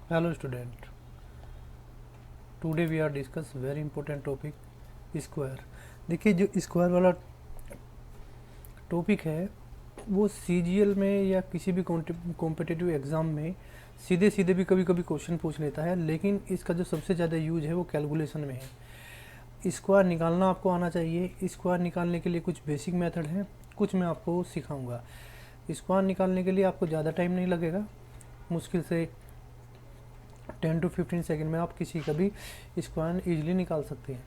Hello student, today we are discuss very important topic square. देखिए जो square वाला topic है वो सीजीएल में या किसी भी कॉम्पिटिटिव एग्ज़ाम में सीधे सीधे भी कभी कभी क्वेश्चन पूछ लेता है, लेकिन इसका जो सबसे ज़्यादा यूज है वो कैलकुलेशन में है। स्क्वायर निकालना आपको आना चाहिए। स्क्वायर निकालने के लिए कुछ बेसिक मेथड हैं, कुछ मैं आपको सिखाऊंगा। स्क्वायर निकालने के लिए आपको ज़्यादा टाइम नहीं लगेगा, मुश्किल से 10 to 15 सेकेंड में आप किसी का भी स्क्वायर ईजिली निकाल सकते हैं।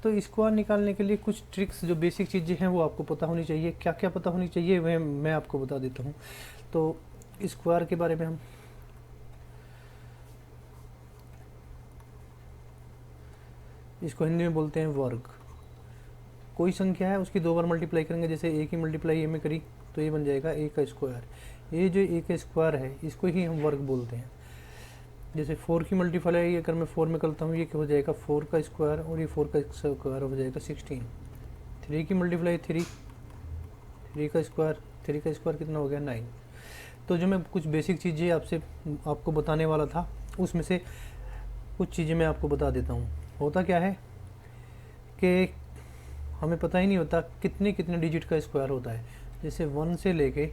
तो स्क्वायर निकालने के लिए कुछ ट्रिक्स, जो बेसिक चीज़ें हैं वो आपको पता होनी चाहिए। क्या क्या पता होनी चाहिए वह मैं आपको बता देता हूँ। तो स्क्वायर के बारे में हम इसको हिंदी में बोलते हैं वर्ग। कोई संख्या है उसकी 2 बार मल्टीप्लाई करेंगे, जैसे ए की मल्टीप्लाई ए में करी तो ये बन जाएगा ए का स्क्वायर। ये जो ए का स्क्वायर है इसको ही हम वर्ग बोलते हैं। जैसे 4 की मल्टीप्लाई अगर मैं 4 में करता हूँ, ये क्या हो जाएगा 4 का स्क्वायर, और ये 4 का स्क्वायर हो जाएगा 16। 3 की मल्टीप्लाई 3 का स्क्वायर, 3 का स्क्वायर कितना हो गया 9। तो जो मैं कुछ बेसिक चीज़ें आपको बताने वाला था, उसमें से कुछ चीज़ें मैं आपको बता देता हूँ। होता क्या है कि हमें पता ही नहीं होता कितने कितने डिजिट का स्क्वायर होता है। जैसे 1 से लेके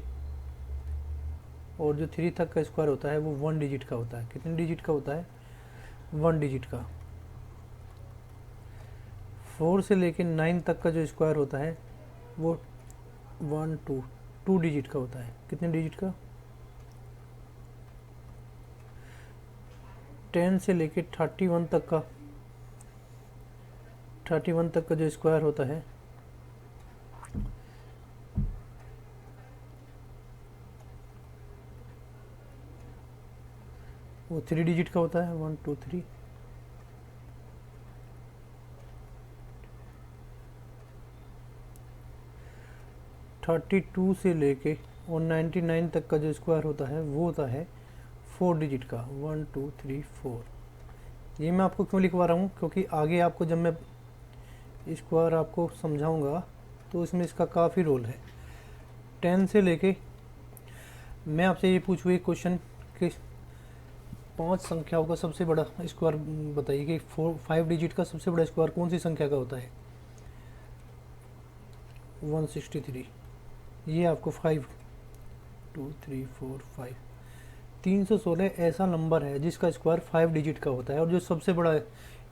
और जो 3 तक का स्क्वायर होता है वो 1 डिजिट का होता है। कितने डिजिट का होता है? 1 डिजिट का। 4 से लेके 9 तक का जो स्क्वायर होता है वो 1 2 डिजिट का होता है। कितने डिजिट का? 10 से लेके 31 तक का, 31 तक का जो स्क्वायर होता है वो 3 डिजिट का होता है। 1 2 3। 32 से लेके और 99 तक का जो स्क्वायर होता है वो होता है 4 डिजिट का। 1 2 3 4। ये मैं आपको क्यों लिखवा रहा हूँ, क्योंकि आगे आपको जब मैं स्क्वायर आपको समझाऊंगा तो इसमें इसका काफ़ी रोल है। 10 से लेके मैं आपसे ये पूछूँ एक क्वेश्चन कि 5 संख्याओं का सबसे बड़ा स्क्वायर बताइए कि 5 डिजिट का सबसे बड़ा स्क्वायर कौन सी संख्या का होता है? 163। ये आपको 5 2 3 4 5 316 ऐसा नंबर है जिसका स्क्वायर 5 डिजिट का होता है और जो सबसे बड़ा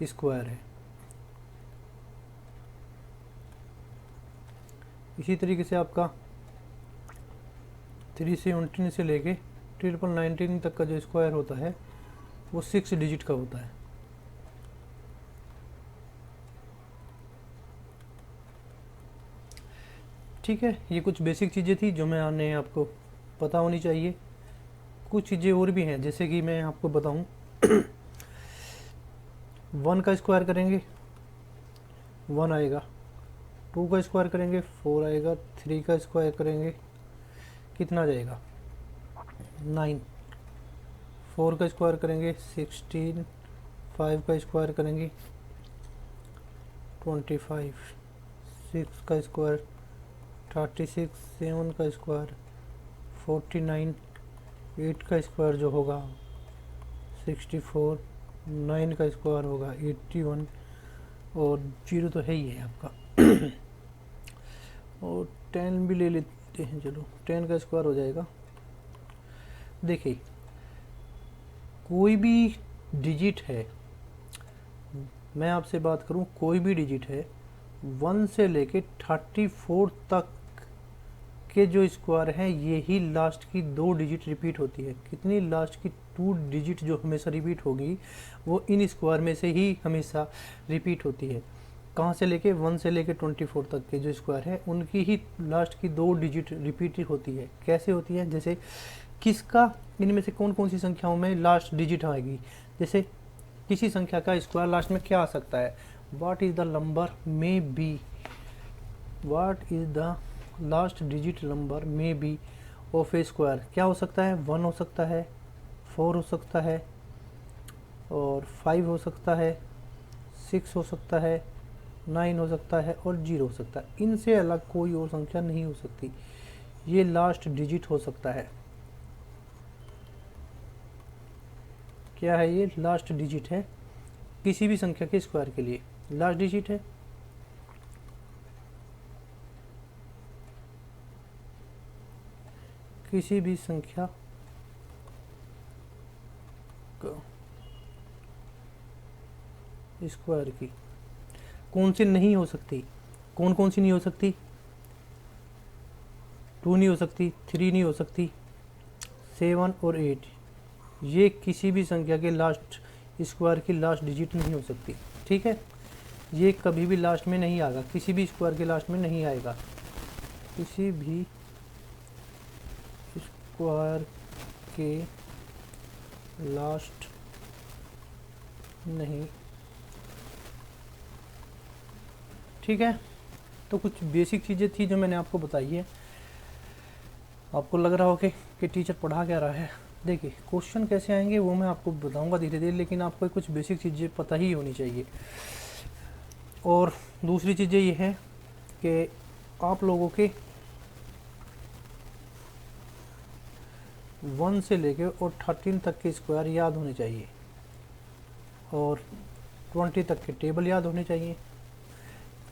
स्क्वायर है। इसी तरीके से आपका 319 से लेके 999 तक का जो स्क्वायर होता है वो 6 डिजिट का होता है। ठीक है, ये कुछ बेसिक चीज़ें थी जो मैंने आपको पता होनी चाहिए। कुछ चीज़ें और भी हैं, जैसे कि मैं आपको बताऊं 1 का स्क्वायर करेंगे 1 आएगा, 2 का स्क्वायर करेंगे 4 आएगा, 3 का स्क्वायर करेंगे कितना आ जाएगा 9, 4 का स्क्वायर करेंगे 16, 5 का स्क्वायर करेंगे 25, 6 का स्क्वायर 36, 7 का स्क्वायर 49, 8 का स्क्वायर जो होगा 64, 9 का स्क्वायर होगा 81, और 0 तो है ही है आपका और 10 भी ले लेते हैं, चलो 10 का स्क्वायर हो जाएगा। देखिए कोई भी डिजिट है, मैं आपसे बात करूं कोई भी डिजिट है 1 से लेके 34 तक के जो स्क्वायर हैं यही लास्ट की 2 डिजिट रिपीट होती है। कितनी? लास्ट की 2 डिजिट जो हमेशा रिपीट होगी वो इन स्क्वायर में से ही हमेशा रिपीट होती है। कहाँ से लेके? 1 से लेके 24 तक के जो स्क्वायर है उनकी ही लास्ट की 2 डिजिट रिपीट होती है। कैसे होती है? जैसे किसका, इनमें से कौन कौन सी संख्याओं में लास्ट डिजिट आएगी। जैसे किसी संख्या का स्क्वायर लास्ट में क्या आ सकता है? What is the number may be, what is the last digit number may be of A square. क्या हो सकता है? 1 हो सकता है, 4 हो सकता है, और 5 हो सकता है, 6 हो सकता है, 9 हो सकता है, और 0 हो सकता है। इनसे अलग कोई और संख्या नहीं हो सकती, ये लास्ट डिजिट हो सकता है। क्या है ये? लास्ट डिजिट है किसी भी संख्या के स्क्वायर के लिए, लास्ट डिजिट है। किसी भी संख्या स्क्वायर की कौन सी नहीं हो सकती? कौन कौन सी नहीं हो सकती? 2 नहीं हो सकती, 3 नहीं हो सकती, 7 और 8, ये किसी भी संख्या के लास्ट स्क्वायर की लास्ट डिजिट नहीं हो सकती। ठीक है, ये कभी भी लास्ट में नहीं आएगा, किसी भी स्क्वायर के लास्ट में नहीं आएगा, किसी भी स्क्वायर के लास्ट नहीं। ठीक है, तो कुछ बेसिक चीज़ें थी जो मैंने आपको बताई है। आपको लग रहा होगा कि टीचर पढ़ा क्या रहा है। देखिए, क्वेश्चन कैसे आएंगे वो मैं आपको बताऊंगा धीरे धीरे, लेकिन आपको कुछ बेसिक चीज़ें पता ही होनी चाहिए। और दूसरी चीज़ें ये है कि आप लोगों के 1 से लेके और 13 तक के स्क्वायर याद होने चाहिए, और 20 तक के टेबल याद होने चाहिए।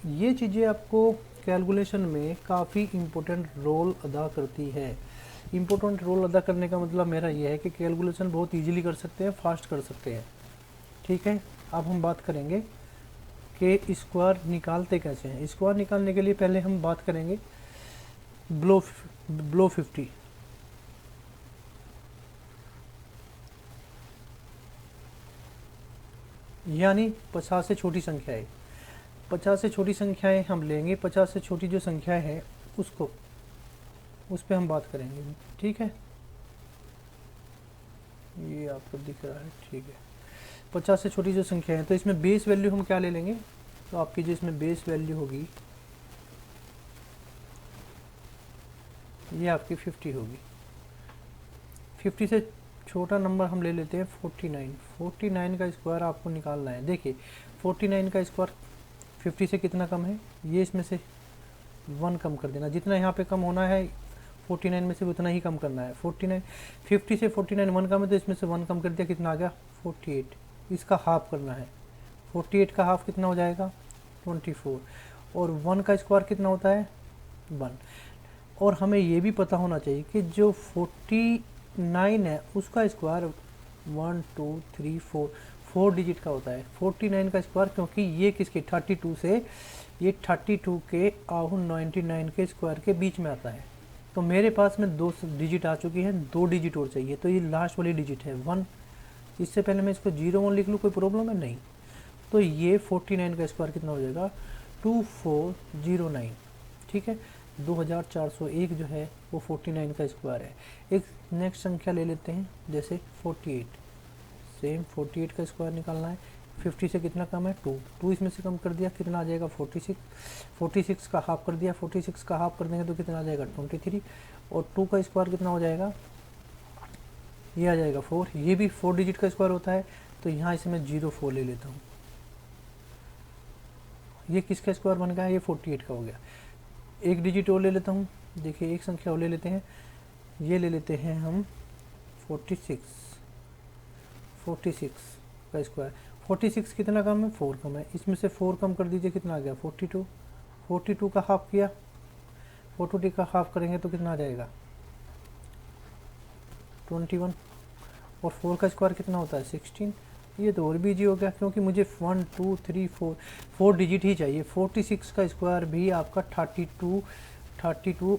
ये चीज़ें आपको कैलकुलेशन में काफ़ी इम्पोर्टेंट रोल अदा करती है। इम्पोर्टेंट रोल अदा करने का मतलब मेरा ये है कि कैलकुलेशन बहुत इजीली कर सकते हैं, फास्ट कर सकते हैं। ठीक है, अब हम बात करेंगे कि स्क्वायर निकालते कैसे हैं। स्क्वायर निकालने के लिए पहले हम बात करेंगे बिलो 50। यानी 50 से छोटी संख्याएं, 50 से छोटी संख्याएं हम लेंगे, 50 से छोटी जो संख्याएं हैं उसको, उस पर हम बात करेंगे। ठीक है, ये आपको दिख रहा है। ठीक है, 50 से छोटी जो संख्या है, तो इसमें बेस वैल्यू हम क्या ले लेंगे? तो आपकी जो इसमें बेस वैल्यू होगी ये आपकी 50 होगी। 50 से छोटा नंबर हम ले लेते हैं 49। 49 का स्क्वायर आपको निकालना है। देखिए, 49 का स्क्वायर 50 से कितना कम है? ये इसमें से 1 कम कर देना, जितना यहाँ पे कम होना है 49 में से उतना ही कम करना है। 49 50 से 49 1 कम है, तो इसमें से 1 कम कर दिया, कितना आ गया? 48। इसका हाफ करना है। 48 का हाफ कितना हो जाएगा? 24। और 1 का स्क्वायर कितना होता है? 1। और हमें ये भी पता होना चाहिए कि जो 49 है उसका स्क्वायर 1 2 3 4 डिजिट का होता है। 49 का स्क्वायर, क्योंकि ये किसके 32 से, ये 32 के आहू 99 के स्क्वायर के बीच में आता है। तो मेरे पास में 2 डिजिट आ चुकी है, 2 डिजिट और चाहिए, तो ये लास्ट वाली डिजिट है 1। इससे पहले मैं इसको 01 लिख लूँ, कोई प्रॉब्लम है? नहीं। तो ये 49 का स्क्वायर कितना हो जाएगा? 2409। ठीक है, 2401 जो है वो 49 का स्क्वायर है। एक नेक्स्ट संख्या ले लेते हैं, जैसे 48। सेम 48 का स्क्वायर निकालना है। 50 से कितना कम है? 2 इसमें से कम कर दिया, कितना आ जाएगा? 46। 46 का हाफ कर दिया, 46 का हाफ कर देंगे तो कितना आ जाएगा? 23। और 2 का स्क्वायर कितना हो जाएगा? ये आ जाएगा 4। ये भी 4 डिजिट का स्क्वायर होता है, तो यहाँ इसे मैं 04 ले लेता हूँ। ये किसका स्क्वायर बन गया? ये 48 का हो गया। एक डिजिट और ले लेता हूँ। देखिए, एक संख्या और ले लेते हैं, ये ले लेते हैं हम 46 का स्क्वायर। 46 कितना कम है? 4 कम है। इसमें से 4 कम कर दीजिए, कितना आ गया? 42। 42 का हाफ किया, 42 का हाफ करेंगे तो कितना आ जाएगा? 21। और 4 का स्क्वायर कितना होता है? 16। ये तो और भी इजी हो गया, क्योंकि मुझे 1 2 3 4 डिजिट ही चाहिए। 46 का स्क्वायर भी आपका 32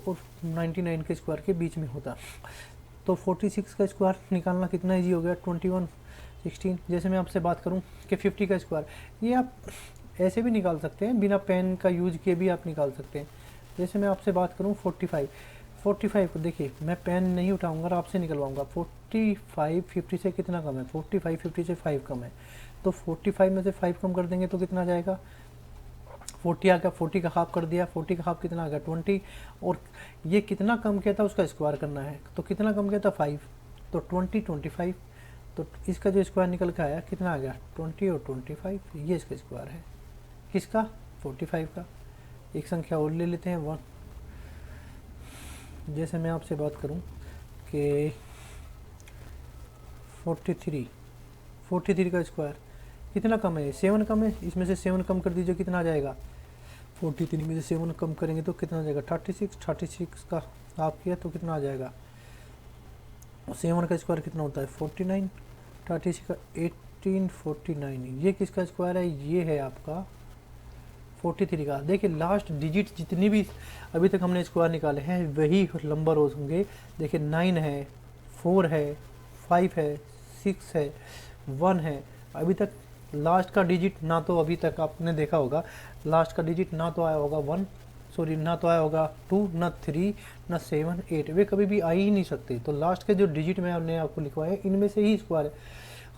और 99 के स्क्वायर के बीच में होता। तो 46 का स्क्वायर निकालना कितना इजी हो गया? 21 16। जैसे मैं आपसे बात करूं कि 50 का स्क्वायर, ये आप ऐसे भी निकाल सकते हैं, बिना पेन का यूज किए भी आप निकाल सकते हैं। जैसे मैं आपसे बात करूं 45 को, देखिए मैं पेन नहीं उठाऊंगा और आपसे निकलवाऊंगा। 45 50 से कितना कम है? 45 50 से 5 कम है, तो 45 में से 5 कम कर देंगे तो कितना आ जाएगा? 40 आ गया। 40 का हाफ कर दिया, 40 का हाफ कितना आ गया? 20। और ये कितना कम किया था उसका स्क्वायर करना है, तो कितना कम किया था? 5। तो 20 25, तो इसका जो स्क्वायर निकल के आया कितना आ गया? 20 और 25, ये इसका स्क्वायर है। किसका? 45 का। एक संख्या और ले लेते हैं 1। जैसे मैं आपसे बात करूं कि 43 43 का स्क्वायर कितना कम है, 7 कम है, इसमें से 7 कम कर दीजिए, कितना आ जाएगा, 43 में से 7 कम करेंगे तो कितना आ जाएगा, 36 का हाफ किया तो कितना आ जाएगा, 7 का स्क्वायर कितना होता है 49, 36 का 18, 49, ये किसका स्क्वायर है, ये है आपका 43 का। देखिए लास्ट डिजिट जितनी भी अभी तक हमने स्क्वायर निकाले हैं वही नंबर होंगे। देखिए 9 है, 4 है, 5 है, 6 है, 1 है। अभी तक लास्ट का डिजिट ना तो अभी तक आपने देखा होगा, लास्ट का डिजिट ना तो आया होगा 1, सॉरी ना तो आया होगा 2, ना 3, ना 7, 8, वे कभी भी आ ही नहीं सकते। तो लास्ट के जो डिजिट में हमने आपको लिखवाया इनमें से ही स्क्वायर है।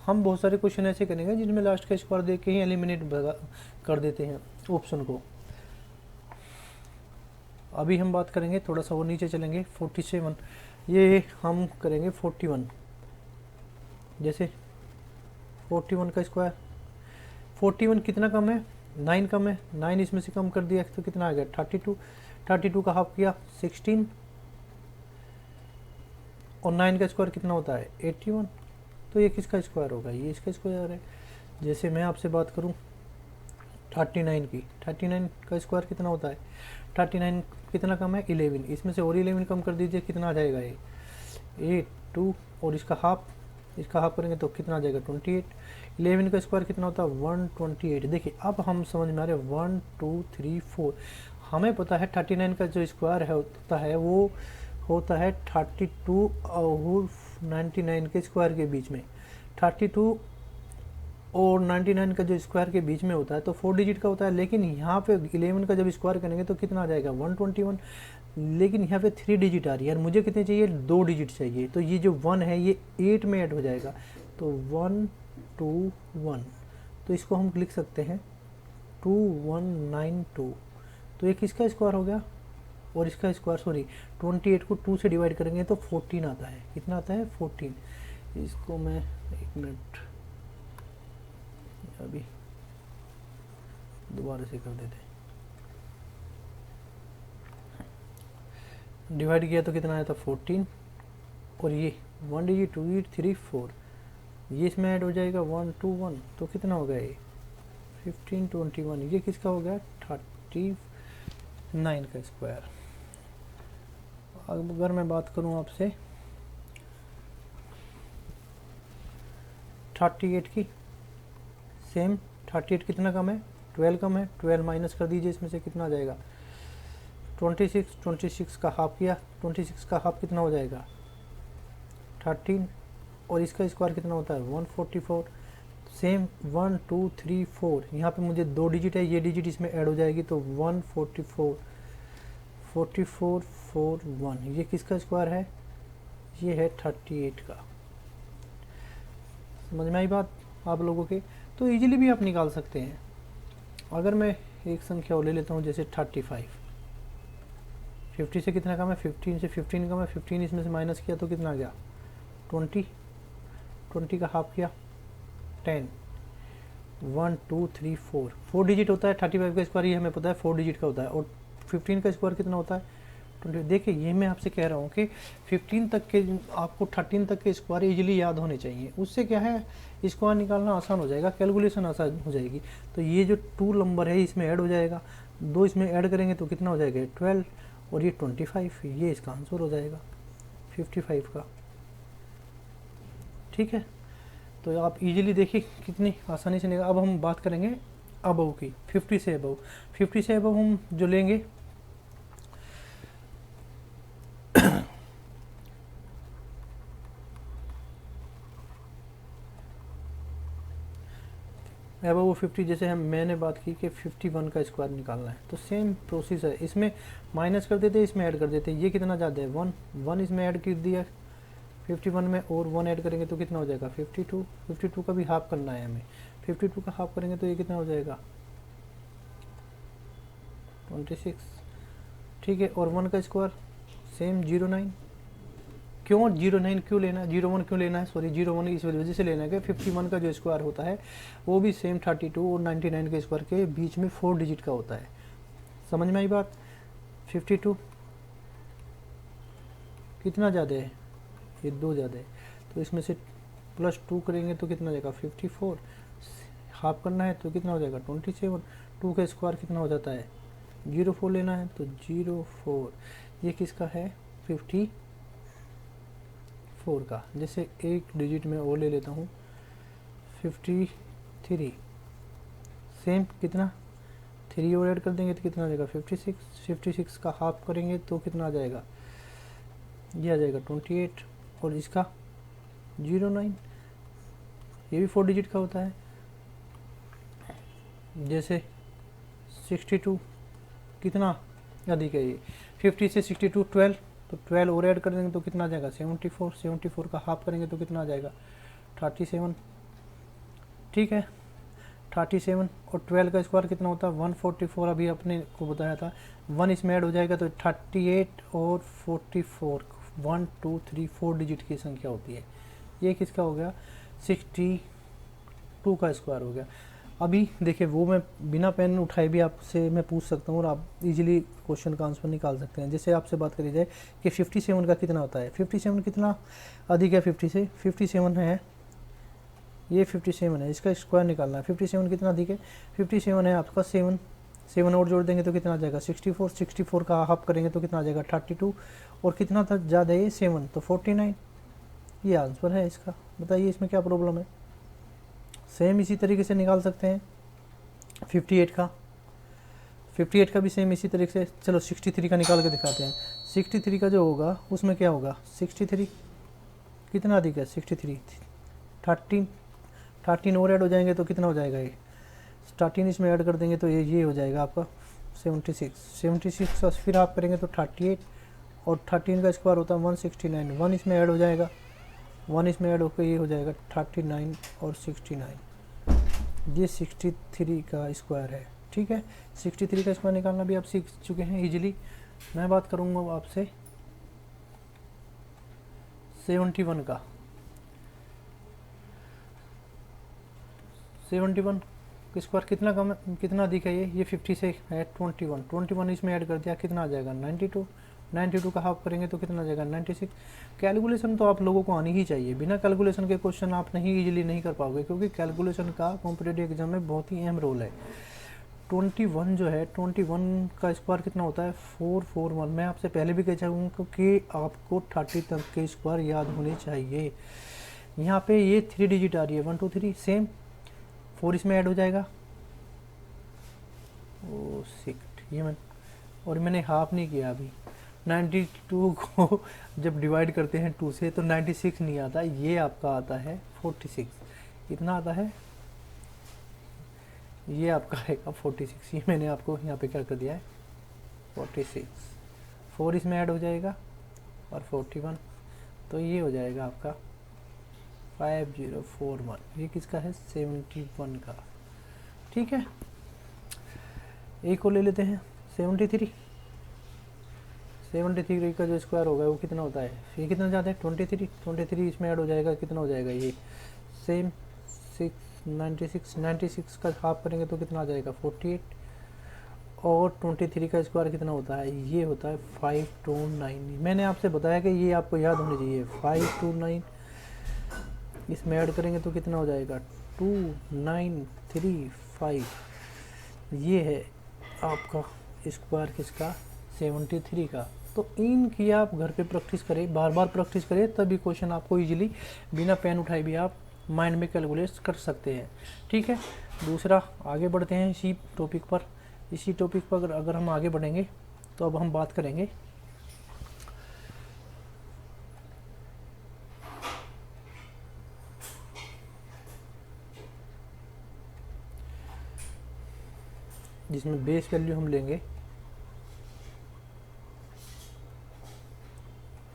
हम बहुत सारे क्वेश्चन ऐसे करेंगे जिनमें लास्ट का स्क्वायर देख के ही एलिमिनेट कर देते हैं ऑप्शन को। अभी हम बात करेंगे, थोड़ा सा और नीचे चलेंगे, 47, ये हम करेंगे 41। जैसे 41 का स्क्वायर, 41 कितना कम है, 9 कम है, 9 इसमें से कम कर दिया तो कितना आ गया 32, 32 का हाफ किया 16, और 9 का स्क्वायर कितना होता है 81। तो ये किसका स्क्वायर होगा, ये इसका स्क्वायर है। जैसे मैं आपसे बात करूं 39 की, 39 का स्क्वायर कितना होता है, 39 कितना कम है 11, इसमें से और 11 कम कर दीजिए, कितना आ जाएगा ये 8, 2, और इसका हाफ करेंगे तो कितना आ जाएगा 28। 11 का स्क्वायर कितना होता है 128। देखिए अब हम समझ में आ रहे हैं 1, 2, 3, 4। हमें पता है 39 का जो स्क्वायर है होता है वो होता है 32 और 99 के स्क्वायर के बीच में। 32 और 99 का जो स्क्वायर के बीच में होता है तो 4 डिजिट का होता है, लेकिन यहाँ पे 11 का जब स्क्वायर करेंगे तो कितना आ जाएगा 121। लेकिन यहाँ पे 3 डिजिट आ रही है और मुझे कितने चाहिए, 2 डिजिट चाहिए। तो ये जो 1 है ये 8 में ऐड हो जाएगा, तो 1, 2, 1, तो इसको हम लिख सकते हैं 2192। तो ये किसका स्क्वायर हो गया, और इसका स्क्वायर सॉरी 28 को 2 से डिवाइड करेंगे तो 14 आता है। कितना आता है 14। इसको मैं 1 मिनट अभी दोबारा से कर देते हैं। डिवाइड किया तो कितना आया था 14, और ये 1 डिजिट 2 डिजिट 3, 4, ये इसमें ऐड हो जाएगा 1, 2, 1, तो कितना हो गया ये 15, 21। ये किसका हो गया 39 का स्क्वायर। अब अगर मैं बात करूं आपसे 38 की, सेम 38 कितना कम है 12 कम है, 12 माइनस कर दीजिए, इसमें से कितना आ जाएगा 26, 26 का हाफ किया, 26 का हाफ कितना हो जाएगा 13, और इसका स्क्वायर कितना होता है 144। सेम 1, 2, 3, 4, यहाँ पे मुझे 2 डिजिट है, ये डिजिट इसमें ऐड हो जाएगी तो 144, 44, 4, 1, ये किसका स्क्वायर है, ये है 38 का। समझ में आई बात आप लोगों के। तो इजीली भी आप निकाल सकते हैं। अगर मैं एक संख्या और ले लेता हूँ जैसे 35, 50 से कितना कम है 15 से 15 कम है, 15 इसमें से माइनस किया तो कितना आ गया 20, 20 का हाफ किया 10, 1, 2, 3, 4, 4 डिजिट होता है 35 का स्क्वायर, ये हमें पता है 4 डिजिट का होता है, और 15 का स्क्वायर कितना होता है 20। देखिए ये मैं आपसे कह रहा हूँ कि 15 तक के आपको 13 तक के स्क्वायर इजीली याद होने चाहिए, उससे क्या है स्क्वायर निकालना आसान हो जाएगा, कैलकुलेशन आसान हो जाएगी। तो ये जो 2 नंबर है इसमें ऐड हो जाएगा, 2 इसमें ऐड करेंगे तो कितना हो जाएगा 12, और ये 25, ये इसका आंसर हो जाएगा 55 का। ठीक है, तो आप इजीली देखिए कितनी आसानी से निकाल। अब हम बात करेंगे अबव की, 50 से अबव। 50 से अबव हम जो लेंगे अबव 50, जैसे मैंने बात की कि 51 का स्क्वायर निकालना है तो सेम प्रोसेस है, इसमें माइनस कर देते इसमें ऐड कर देते। ये कितना ज़्यादा है 1 इसमें ऐड कर दिया 51 में, और 1 ऐड करेंगे तो कितना हो जाएगा 52, 52 का भी हाफ करना है हमें, 52 का हाफ करेंगे तो ये कितना हो जाएगा 26। ठीक है, और 1 का स्क्वायर सेम 09। क्यों 09 क्यों लेना है, 01 क्यों लेना है, सॉरी 01 इस वजह से लेना है कि 51 का जो स्क्वायर होता है वो भी सेम 32 और 99 के स्क्वायर के बीच में 4 डिजिट का होता है। समझ में आई बात। 52 कितना ज़्यादा है, ये 2 ज़्यादा है, तो इसमें से प्लस 2 करेंगे तो कितना हो जाएगा 54, हाफ करना है तो कितना हो जाएगा 27, 2 का स्क्वायर कितना हो जाता है 04 लेना है तो 04, ये किसका है 54 का। जैसे एक डिजिट में और ले लेता हूँ 53, सेम कितना 3 और ऐड कर देंगे तो कितना आ जाएगा 56, 56 का हाफ करेंगे तो कितना आ जाएगा, ये आ जाएगा 28, और इसका 09, ये भी 4 डिजिट का होता है। जैसे 62 कितना अधिक है ये 50 से 62 12, तो 12 और ऐड कर देंगे तो कितना आ जाएगा 74, 74 का हाफ करेंगे तो कितना आ जाएगा 37, ठीक है 37, और 12 का स्क्वायर कितना होता है 144, अभी अपने को बताया था 1 इसमें ऐड हो जाएगा तो 38 और 44, 1 2 3 4 डिजिट की संख्या होती है। ये किसका हो गया 62 का स्क्वायर हो गया। अभी देखिए वो मैं बिना पेन उठाए भी आपसे मैं पूछ सकता हूँ और आप इजीली क्वेश्चन का आंसर निकाल सकते हैं। जैसे आपसे बात करी जाए कि 57 का कितना होता है, 57 कितना अधिक है 50 से, 57 है, ये 57 है, इसका स्क्वायर निकालना है। 57 कितना अधिक है 57 है आपका 7, 7 और जोड़ देंगे तो कितना आ जाएगा 64, 64 का हाफ करेंगे तो कितना आ जाएगा 32, और कितना था ज़्यादा है 7 तो 49, ये आंसर है इसका। बताइए इसमें क्या प्रॉब्लम है। सेम इसी तरीके से निकाल सकते हैं 58 का, 58 का भी सेम इसी तरीके से। चलो 63 का निकाल के दिखाते हैं। 63 का जो होगा उसमें क्या होगा 63 कितना अधिक है 63, 13 और ऐड हो जाएंगे तो कितना हो जाएगा ये 13 इसमें ऐड कर देंगे तो ये हो जाएगा आपका 76, 76 का फिर आप करेंगे तो 38, और 13 का स्क्वायर होता है 169, 1 इसमें ऐड हो जाएगा, 1 इसमें ऐड होकर ये हो जाएगा 39 और 69, ये 63 का स्क्वायर है। ठीक है 63 का स्क्वायर निकालना भी आप सीख चुके हैं इजीली। मैं बात करूँगा आपसे 71 का। 71 का स्क्वायर कितना कम है कितना अधिक है ये 50 से है 21, 21 इसमें ऐड कर दिया कितना आ जाएगा 92, 92 का हाफ करेंगे तो कितना आ जाएगा 96। कैलकुलेशन तो आप लोगों को आनी ही चाहिए, बिना कैलकुलेशन के क्वेश्चन आप नहीं इजीली नहीं कर पाओगे, क्योंकि कैलकुलेशन का कॉम्पिटिटिव एग्जाम में बहुत ही अहम रोल है। 21 जो है 21 का स्क्वायर कितना होता है 441। मैं आपसे पहले भी कह चाहूँगा क्योंकि आपको 30 तक के स्क्वायर याद होने चाहिए। यहाँ पे ये 3 डिजिट आ रही है 1 2 3, सेम 4 इसमें ऐड हो जाएगा, ओ 6 ये मैंने हाफ नहीं किया अभी। 92 को जब डिवाइड करते हैं 2 से तो 96 नहीं आता, ये आपका आता है 46, कितना आता है ये आपका आएगा 46, ये मैंने आपको यहाँ पे क्या कर दिया है 46, 4 इसमें ऐड हो जाएगा और 41, तो ये हो जाएगा आपका 5041, ये किसका है 71 का। ठीक है एक और ले लेते हैं 73 का जो स्क्वायर होगा वो कितना होता है, ये कितना ज़्यादा है 23 इसमें ऐड हो जाएगा कितना हो जाएगा ये सेम 96 का हाफ करेंगे तो कितना आ जाएगा 48, और 23 का स्क्वायर कितना होता है ये होता है 529। मैंने आपसे बताया कि ये आपको याद होनी चाहिए 529, इसमें ऐड करेंगे तो कितना हो जाएगा 2935, ये है आपका स्क्वायर किसका 73 का। तो इनकी आप घर पे प्रैक्टिस करें, बार बार प्रैक्टिस करें, तभी क्वेश्चन आपको इजीली बिना पेन उठाए भी आप माइंड में कैलकुलेट कर सकते हैं। ठीक है दूसरा आगे बढ़ते हैं इसी टॉपिक पर अगर हम आगे बढ़ेंगे तो अब हम बात करेंगे जिसमें बेस वैल्यू हम लेंगे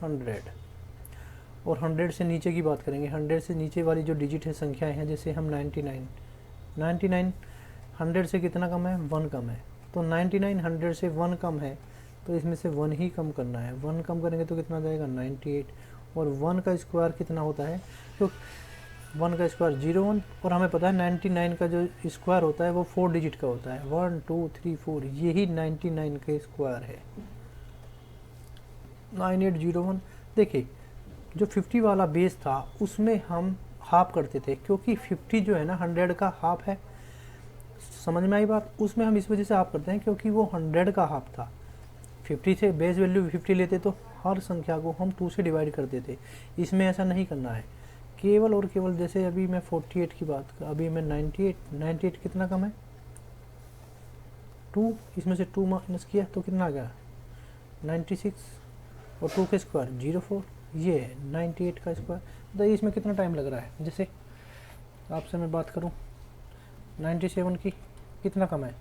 100, और 100 से नीचे की बात करेंगे। 100 से नीचे वाली जो डिजिट है संख्याएं हैं, जैसे हम 99 100 से कितना कम है 1 कम है, तो 99 100 से 1 कम है तो इसमें से 1 ही कम करना है। 1 कम करेंगे तो कितना जाएगा 98, और 1 का स्क्वायर कितना होता है तो 1 का स्क्वायर 01, और हमें पता है 99 का जो स्क्वायर होता है वो 4 डिजिट का होता है 1 2 3 4, यही 99 का स्क्वायर है 9801। देखिए जो 50 वाला बेस था उसमें हम हाफ करते थे, क्योंकि 50 जो है ना 100 का हाफ है। समझ में आई बात? उसमें हम इस वजह से हाफ करते हैं क्योंकि वो 100 का हाफ था। 50 से बेस वैल्यू 50 लेते तो हर संख्या को हम 2 से डिवाइड करते थे। इसमें ऐसा नहीं करना है, केवल और केवल जैसे अभी मैं 48 की बात कर, अभी मैं 98 कितना कम है 2, इसमें से 2 माइनस किया तो कितना आ गया 96, और 2 का स्क्वायर 04, ये है 98 का स्क्वायर। बताइए इसमें कितना टाइम लग रहा है। जैसे आपसे मैं बात करूं 97 की, कितना कम है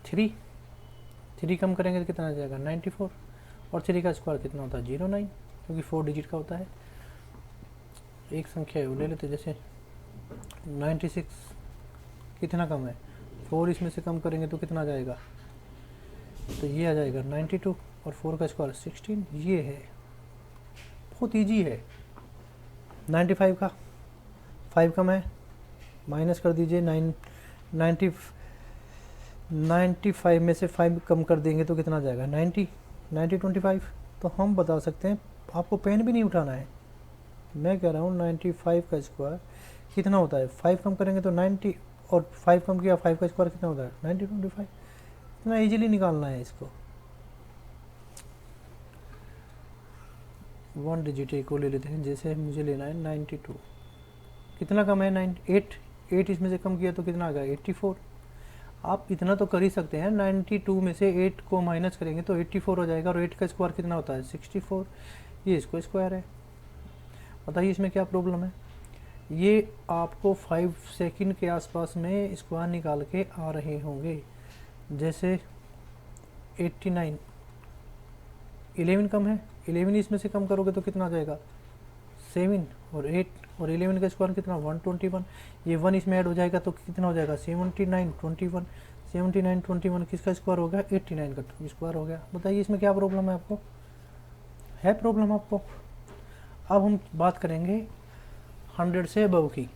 3 कम करेंगे तो कितना आ जाएगा 94, और 3 का स्क्वायर कितना होता है 09, क्योंकि 4 डिजिट का होता है। एक संख्या है वो ले लेते, जैसे 96 कितना कम है 4, इसमें से कम करेंगे तो कितना आ जाएगा, तो ये आ जाएगा 92, और 4 का स्क्वायर 16, ये है। बहुत ईजी है। 95 का 5 कम है, माइनस कर दीजिए 95 में से 5 कम कर देंगे तो कितना आ जाएगा 90 25। तो हम बता सकते हैं, आपको पेन भी नहीं उठाना है, मैं कह रहा हूँ 95 का स्क्वायर कितना होता है, 5 कम करेंगे तो 90, और 5 कम किया 5 का स्क्वायर कितना होता है 90 25। इतना इजीली निकालना है इसको। 1 डिजिट को ले लेते हैं, जैसे मुझे लेना है 92, कितना कम है 8 इसमें से कम किया तो कितना आ गया 84। आप इतना तो कर ही सकते हैं, 92 में से 8 को माइनस करेंगे तो 84 हो जाएगा, और 8 का स्क्वायर कितना होता है 64, ये इसको स्क्वायर है। बताइए इसमें क्या प्रॉब्लम है। ये आपको 5 सेकंड के आसपास में स्क्वायर निकाल के आ रहे होंगे। जैसे 89, 11 कम है, 11 इसमें से कम करोगे तो कितना आ जाएगा 7, और 8 और 11 का स्क्वायर कितना 121, ये 1 इसमें ऐड हो जाएगा तो कितना हो जाएगा 79 21, 79 21 किसका स्क्वायर हो गया 89 का स्क्वायर हो गया। बताइए इसमें क्या प्रॉब्लम है, आपको है प्रॉब्लम आपको। अब हम बात करेंगे 100 से अबव की,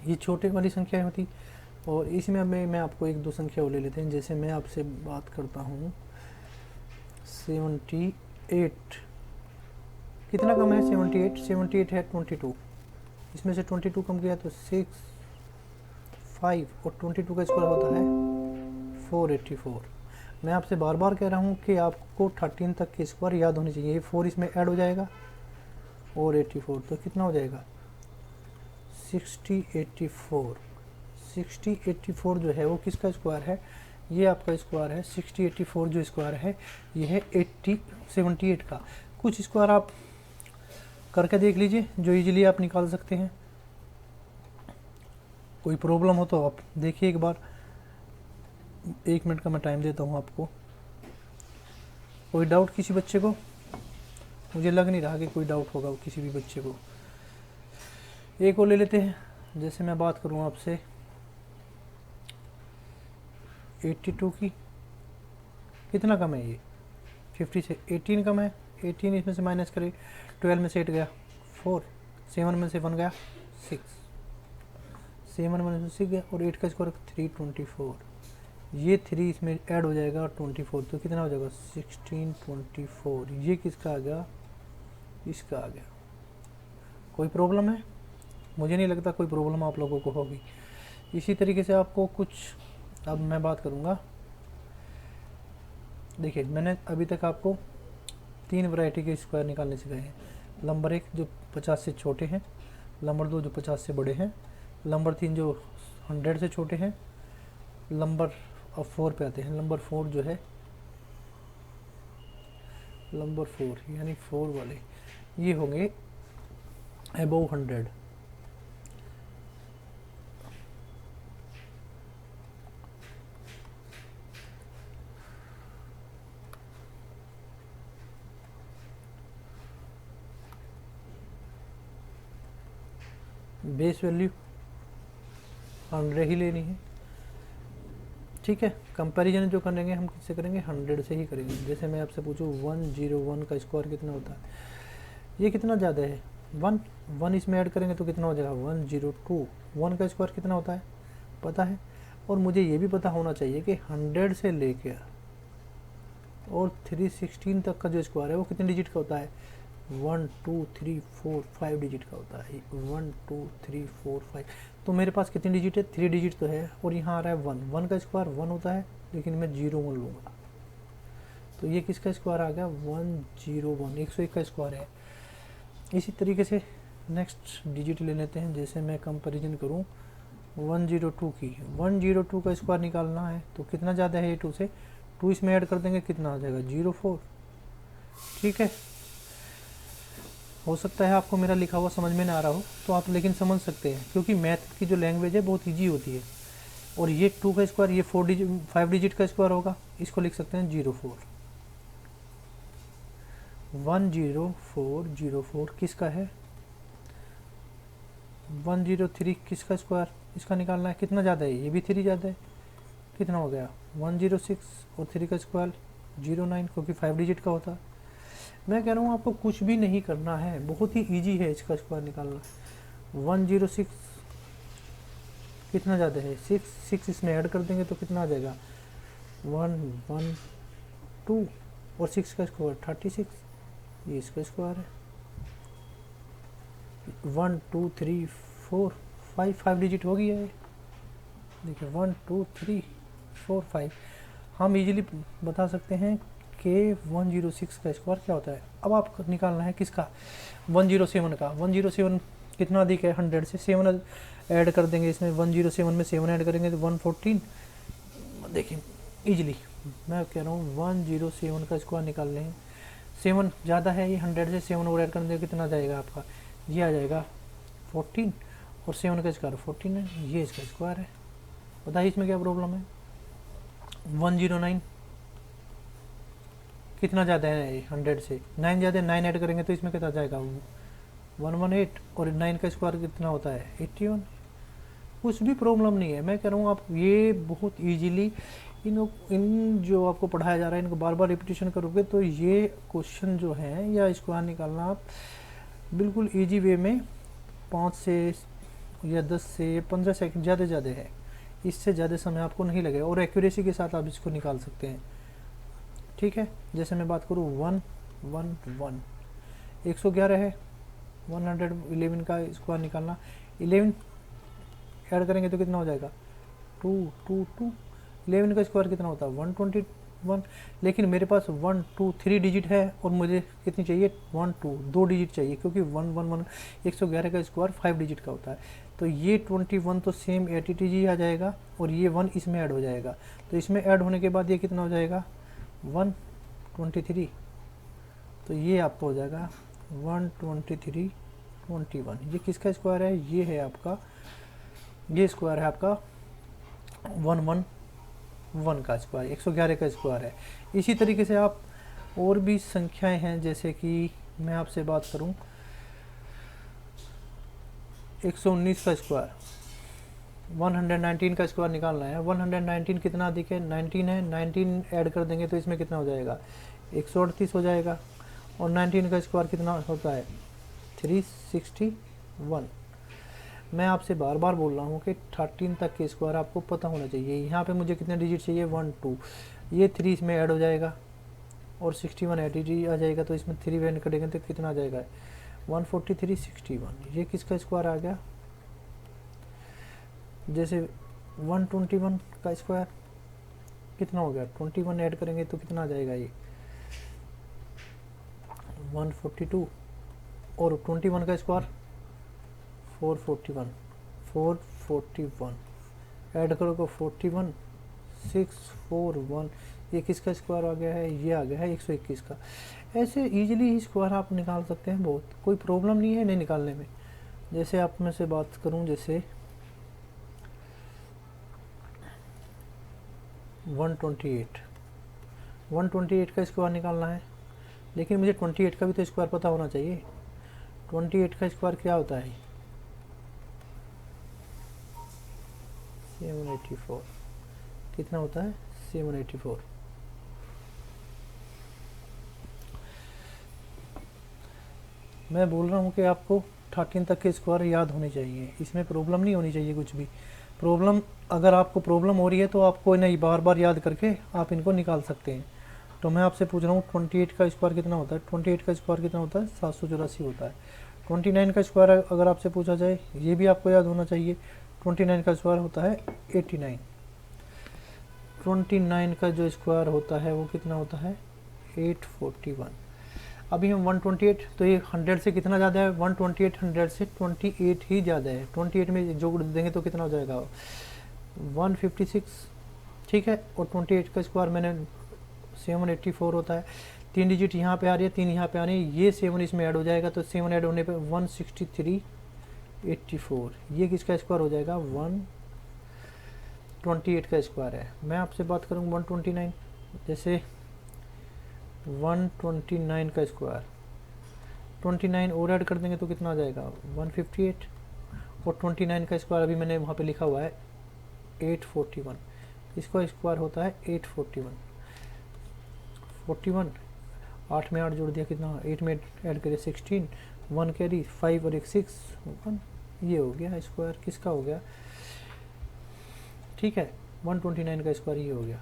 ये छोटे वाली संख्या होती, और इसमें मैं आपको एक दो संख्या ले लेते हैं। जैसे मैं आपसे बात करता हूँ 78, कितना कम है 78 है 22, इसमें से 22 कम किया तो 6 5, और 22 का स्क्वायर होता है 484। मैं आपसे बार बार कह रहा हूँ कि आपको 13 तक के स्क्वायर याद होने चाहिए। ये 4 इसमें ऐड हो जाएगा और 84, तो कितना हो जाएगा 60 84 जो है वो किसका स्क्वायर है, ये आपका स्क्वायर है 60 84 जो स्क्वायर है ये है 78 का। कुछ स्क्वायर आप करके देख लीजिए जो इजीली आप निकाल सकते हैं। कोई प्रॉब्लम हो तो आप देखिए एक बार, 1 मिनट का मैं टाइम देता हूँ आपको। कोई डाउट किसी बच्चे को, मुझे लग नहीं रहा कि कोई डाउट होगा किसी भी बच्चे को। एक और ले लेते हैं, जैसे मैं बात करूँ आपसे 82 की, कितना कम है ये 50 से 18 कम है, 18 इसमें से माइनस करें 12 में से 8 गया 4, 7 में से 1 गया 6, 7 में से 6 गया, और 8 का स्क्वायर 324, ये 3 इसमें ऐड हो जाएगा और 24, तो कितना हो जाएगा 1624। ये किसका आ गया, इसका आ गया। कोई प्रॉब्लम है, मुझे नहीं लगता कोई प्रॉब्लम आप लोगों को होगी। इसी तरीके से आपको कुछ, अब मैं बात करूँगा, देखिए मैंने अभी तक आपको 3 वैरायटी के स्क्वायर निकालने सिखाए हैं। नंबर 1 जो 50 से छोटे हैं, नंबर 2 जो 50 से बड़े हैं, नंबर 3 जो 100 से छोटे हैं, नंबर अब 4 पे आते हैं। नंबर 4 जो है, नंबर 4 यानी 4 वाले ये होंगे अबव 100। बेस वैल्यू 100 ही लेनी है, ठीक है। कंपैरिजन जो करेंगे हम किससे करेंगे, 100 से ही करेंगे। जैसे मैं आपसे पूछूं 101 का स्क्वायर कितना होता है, ये कितना ज़्यादा है 1 इसमें ऐड करेंगे तो कितना हो जाएगा 102। 1 का स्क्वायर कितना होता है पता है, और मुझे ये भी पता होना चाहिए कि 100 से लेकर और 316 तक का जो स्क्वायर है वो कितने डिजिट का होता है 1 2 3 4 5 डिजिट का होता है। 1 2 3 4 5, तो मेरे पास कितनी डिजिट है, 3 डिजिट तो है, और यहाँ आ रहा है 1, 1 का स्क्वायर 1 होता है, लेकिन मैं 01 लूँगा, तो ये किसका स्क्वायर आ गया, 101, 101 का स्क्वायर है। इसी तरीके से नेक्स्ट डिजिट ले लेते हैं, जैसे मैं कंपैरिजन करूँ 102 की, 102 का स्क्वायर निकालना है, तो कितना ज़्यादा है ये 2 से, 2 इसमें ऐड कर देंगे, कितना आ जाएगा 04। ठीक है, हो सकता है आपको मेरा लिखा हुआ समझ में ना आ रहा हो, तो आप लेकिन समझ सकते हैं, क्योंकि मैथ की जो लैंग्वेज है बहुत ईजी होती है। और ये 2 का स्क्वायर, ये 5 डिजिट का स्क्वायर होगा, इसको लिख सकते हैं 04। 10404 किसका है, 103 किसका स्क्वायर, इसका निकालना है, कितना ज़्यादा है, ये भी 3 ज़्यादा है, कितना हो गया 106, और 3 का स्क्वायर 09, क्योंकि 5 डिजिट का होता है। मैं कह रहा हूँ आपको कुछ भी नहीं करना है, बहुत ही इजी है इसका स्क्वायर निकालना। 106 कितना ज़्यादा है, 6 इसमें ऐड कर देंगे तो कितना आ जाएगा 112, और 6 का स्क्वायर 36, ये इसका स्क्वायर है। 1 2 3 4 5 डिजिट हो गया है, देखिए 1 2 3 4 5। हम इजीली बता सकते हैं कि 106 का स्क्वायर क्या होता है। अब आपको निकालना है किसका, 107 का। 107 कितना अधिक है, 100 से 7 ऐड कर देंगे इसमें, 107 में 7 ऐड करेंगे तो 114। देखिए इजीली मैं कह रहा हूँ 107 का स्क्वायर निकाल लें, 7 ज़्यादा है, ये 100 से 7 और ऐड कर देंगे, कितना जाएगा आपका, ये आ जाएगा 14, और 7 का स्क्वायर 14 है, ये इसका स्क्वायर है। बताइए इसमें क्या प्रॉब्लम है। 109 कितना ज़्यादा है, 100 से 9 ज़्यादा है, 9 ऐड करेंगे तो इसमें कितना जाएगा 118, और 9 का स्क्वायर कितना होता है 81। कुछ भी प्रॉब्लम नहीं है, मैं कह रहा हूँ आप ये बहुत इजीली इन जो आपको पढ़ाया जा रहा है इनको बार बार रिपीटेशन करोगे तो ये क्वेश्चन जो है या स्क्वायर निकालना आप बिल्कुल इजी वे में 5 से या 10 से 15 सेकंड ज़्यादा है, इससे ज़्यादा समय आपको नहीं लगेगा, और एक्यूरेसी के साथ आप इसको निकाल सकते हैं। ठीक है, जैसे मैं बात करूँ 111 111 है, 111 का स्क्वायर निकालना, 11 ऐड करेंगे तो कितना हो जाएगा 222। 11 का स्क्वायर कितना होता है 121, लेकिन मेरे पास 1 2 3 डिजिट है और मुझे कितनी चाहिए 1 2 2 डिजिट चाहिए, क्योंकि 111 111 का स्क्वायर 5 डिजिट का होता है। तो ये 21 तो सेम एटीटी आ जाएगा, और ये 1 इसमें ऐड हो जाएगा, तो इसमें ऐड होने के बाद ये कितना हो जाएगा 123। तो ये आपको हो जाएगा 123 21। ये किसका स्क्वायर है, ये है आपका, ये स्क्वायर है आपका 111 का स्क्वायर, 111 का स्क्वायर है। इसी तरीके से आप और भी संख्याएं हैं, जैसे कि मैं आपसे बात करूं 119 का स्क्वायर, 119 का स्क्वायर निकालना है। 119 कितना अधिक है 19 है, 19 ऐड कर देंगे तो इसमें कितना हो जाएगा 138 हो जाएगा, और 19 का स्क्वायर कितना होता है 361। मैं आपसे बार बार बोल रहा हूँ कि 13 तक के स्क्वायर आपको पता होना चाहिए। यहाँ पे मुझे कितने डिजिट चाहिए 1 2, ये 3 इसमें ऐड हो जाएगा, और 61 एटीटी आ जाएगा, तो इसमें 3 ऐड करेंगे तो कितना आ जाएगा 143 61। ये किसका स्क्वायर आ गया, जैसे 121 का स्क्वायर कितना हो गया 21 ऐड करेंगे तो कितना आ जाएगा ये 142, और 21 का स्क्वायर 441 ऐड करोगे 41 641। ये किसका स्क्वायर आ गया है, ये आ गया है 121 का। ऐसे इजीली ही स्क्वायर आप निकाल सकते हैं, बहुत कोई प्रॉब्लम नहीं है नहीं निकालने में। जैसे आप में से बात करूं, जैसे 128 का स्क्वायर निकालना है, लेकिन मुझे 28 का भी तो स्क्वायर पता होना चाहिए। 28 का स्क्वायर क्या होता है 784, कितना होता है 784। मैं बोल रहा हूँ कि आपको 13 तक के स्क्वायर याद होने चाहिए, इसमें प्रॉब्लम नहीं होनी चाहिए कुछ भी। प्रॉब्लम अगर आपको प्रॉब्लम हो रही है तो आपको इन्हें बार बार याद करके आप इनको निकाल सकते हैं। तो मैं आपसे पूछ रहा हूँ 28 का स्क्वायर कितना होता है, 28 का स्क्वायर कितना होता है, 784 होता है। 29 का स्क्वायर अगर आपसे पूछा जाए, ये भी आपको याद होना चाहिए, 29 का स्क्वायर होता है 89। 29 का जो स्क्वायर होता है वो कितना होता है, 841। अभी हम 128, तो ये 100 से कितना ज़्यादा है, 128 100 से 28 ही ज़्यादा है। 28 में जोड़ देंगे तो कितना हो जाएगा, 156, ठीक है। और 28 का स्क्वायर मैंने 784 होता है। 3 डिजिट यहाँ पे आ रही है, 3 यहाँ पे आ रही है, ये 7 इसमें ऐड हो जाएगा, तो 7 ऐड होने पे 16384, ये किसका स्क्वायर हो जाएगा, 128 का स्क्वायर है। मैं आपसे बात करूँ 129, जैसे 129 का स्क्वायर, 29 और ऐड कर देंगे तो कितना आ जाएगा, 158। और 29 का स्क्वायर अभी मैंने वहाँ पे लिखा हुआ है 841, इसका स्क्वायर होता है 841। 41, 8 में 8 जोड़ दिया कितना, 8 में ऐड करिए 16, 1 कैरी, 5 और एक 6, 1, ये हो गया स्क्वायर किसका हो गया, ठीक है। 129 का स्क्वायर ये हो गया।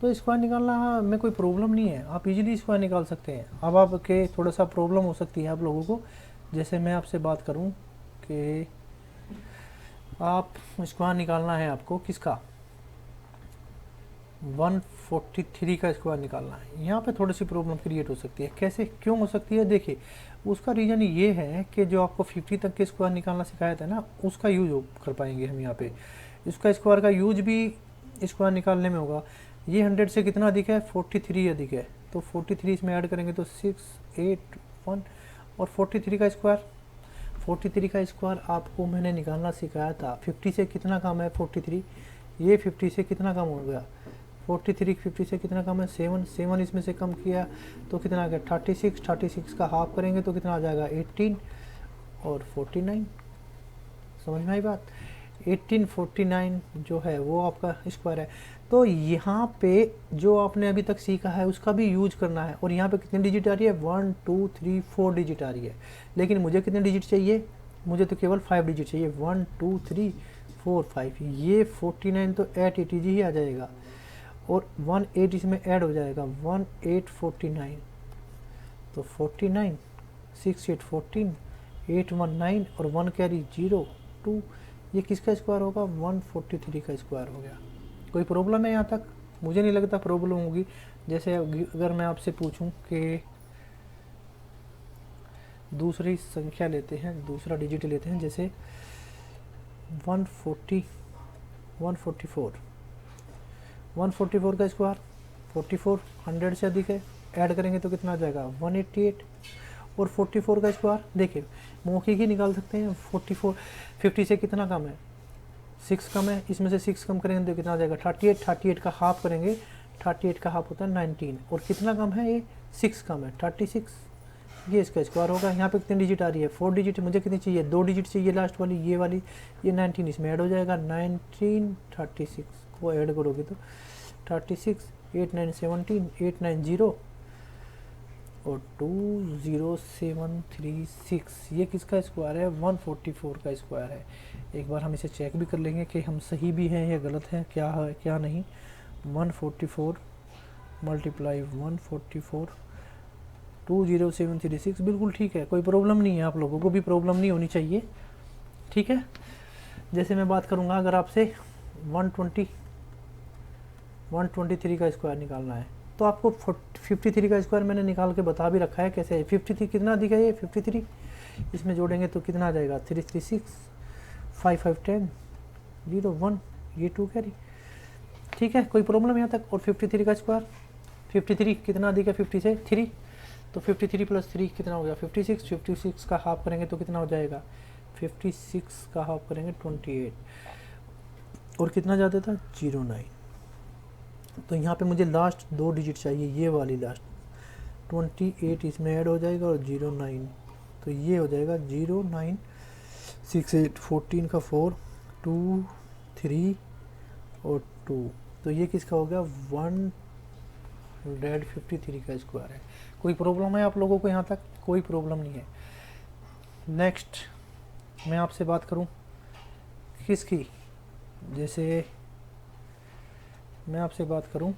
तो स्क्वायर निकालना में कोई प्रॉब्लम नहीं है, आप इजीली स्क्वायर निकाल सकते हैं। अब आपके थोड़ा सा प्रॉब्लम हो सकती है आप लोगों को, जैसे मैं आपसे बात करूं कि आप स्क्वायर निकालना है आपको किसका, 143 का स्क्वायर निकालना है। यहाँ पे थोड़ी सी प्रॉब्लम क्रिएट हो सकती है, कैसे क्यों हो सकती है, देखिए उसका रीज़न ये है कि जो आपको 50 तक के स्क्वायर निकालना सिखाया था ना, उसका यूज कर पाएंगे हम यहाँ पे। इसका स्क्वायर का यूज भी स्क्वायर निकालने में होगा। ये 100 से कितना अधिक है, 43 अधिक है, तो 43 इसमें ऐड करेंगे तो 6, 8, 1 और 43 का स्क्वायर। 43 का स्क्वायर आपको मैंने निकालना सिखाया था। 50 से कितना कम है 43, ये 50 से कितना कम हो गया, 43 50 से कितना कम है, 7, 7 इसमें से कम किया तो कितना आ गया 36, 36 का हाफ करेंगे तो कितना आ जाएगा 18 और 49। समझ में आई बात, 1849 जो है वो आपका स्क्वायर है। तो यहाँ पे जो आपने अभी तक सीखा है उसका भी यूज करना है। और यहाँ पे कितनी डिजिट आ रही है, 1 2 3 4 डिजिट आ रही है, लेकिन मुझे कितने डिजिट चाहिए, मुझे तो केवल 5 डिजिट चाहिए, 1 2 3 4 5। ये 49 तो 880 ही आ जाएगा और 18 इसमें ऐड हो जाएगा, 1849 तो 49, 6 8 14, 819 और 1 कैरी 0 2, ये किसका स्क्वायर होगा, 143 का स्क्वायर हो गया। कोई प्रॉब्लम है यहाँ तक, मुझे नहीं लगता प्रॉब्लम होगी। जैसे अगर मैं आपसे पूछूं कि दूसरी संख्या लेते हैं, दूसरा डिजिट लेते हैं, जैसे 144 144 का स्क्वायर, 44 100 से अधिक है, ऐड करेंगे तो कितना आ जाएगा 188। और 44 का स्क्वायर देखिए मौखिक ही निकाल सकते हैं, 44 50 से कितना कम है, 6 कम है, इसमें से 6 कम करेंगे तो कितना आ जाएगा 38। 38 का हाफ करेंगे, 38 का हाफ होता है 19 और कितना कम है, ये 6 कम है 36, ये इसका स्क्वायर होगा। यहाँ पे कितनी डिजिट आ रही है, 4 डिजिट, मुझे कितनी चाहिए, 2 डिजिट चाहिए लास्ट वाली, ये वाली, ये 19 इसमें ऐड हो जाएगा, 19 36 को ऐड करोगे तो 36, 8 9 17, 8 9 0 और 20736, ये किसका स्क्वायर है, 144 का स्क्वायर है। एक बार हम इसे चेक भी कर लेंगे कि हम सही भी हैं या गलत हैं, क्या है क्या नहीं। 144 मल्टीप्लाई 144 20736 बिल्कुल ठीक है, कोई प्रॉब्लम नहीं है, आप लोगों को भी प्रॉब्लम नहीं होनी चाहिए, ठीक है। जैसे मैं बात करूँगा अगर आपसे 123 का स्क्वायर निकालना है तो आपको 53 का स्क्वायर मैंने निकाल के बता भी रखा है कैसे है। 53 कितना अधिक है, ये 53 इसमें जोड़ेंगे तो कितना आ जाएगा 336, 5 5 10 0 1, ये 2 कैरी, ठीक है, कोई प्रॉब्लम यहाँ तक। और 53 का स्क्वायर, 53 कितना अधिक है 50 से 3, तो 53 प्लस 3 कितना हो गया 56, 56 का हाफ करेंगे तो कितना हो जाएगा 56 का हाफ करेंगे 28 और कितना ज़्यादा था 09। तो यहाँ पे मुझे लास्ट 2 डिजिट चाहिए, ये वाली लास्ट 28 इसमें ऐड हो जाएगा और 09, तो ये हो जाएगा 09 6 8 14 का 4 2 3 और 2, तो ये किसका हो गया 153 का स्क्वायर है। कोई प्रॉब्लम है आप लोगों को यहाँ तक, कोई प्रॉब्लम नहीं है। नेक्स्ट मैं आपसे बात करूँ किसकी, जैसे मैं आपसे बात करूं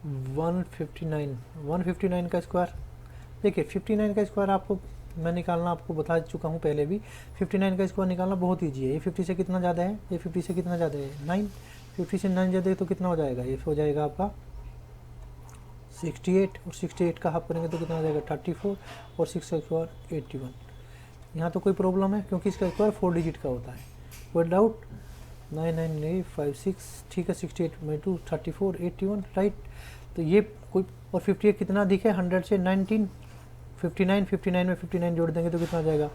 159, 159 का स्क्वायर। देखिए 59 का स्क्वायर आपको मैं निकालना आपको बता चुका हूँ पहले भी। 59 का स्क्वायर निकालना बहुत ईजी है। ये 50 से कितना ज़्यादा है, ये 50 से कितना ज़्यादा है, 9। 50 से 9 ज़्यादा है तो कितना हो जाएगा, ये हो जाएगा आपका 68, और 68 का हाफ करेंगे तो कितना हो जाएगा 34, और 6 का स्क्वायर 81। यहाँ तो कोई प्रॉब्लम है क्योंकि इसका स्क्वायर 4 डिजिट का होता है। कोई डाउट? 99856, ठीक है। 68 में 2 34 81, राइट। तो ये कोई, और 58 कितना अधिक है 100 से, 19 59, 59 में 59 जोड़ देंगे तो कितना आ जाएगा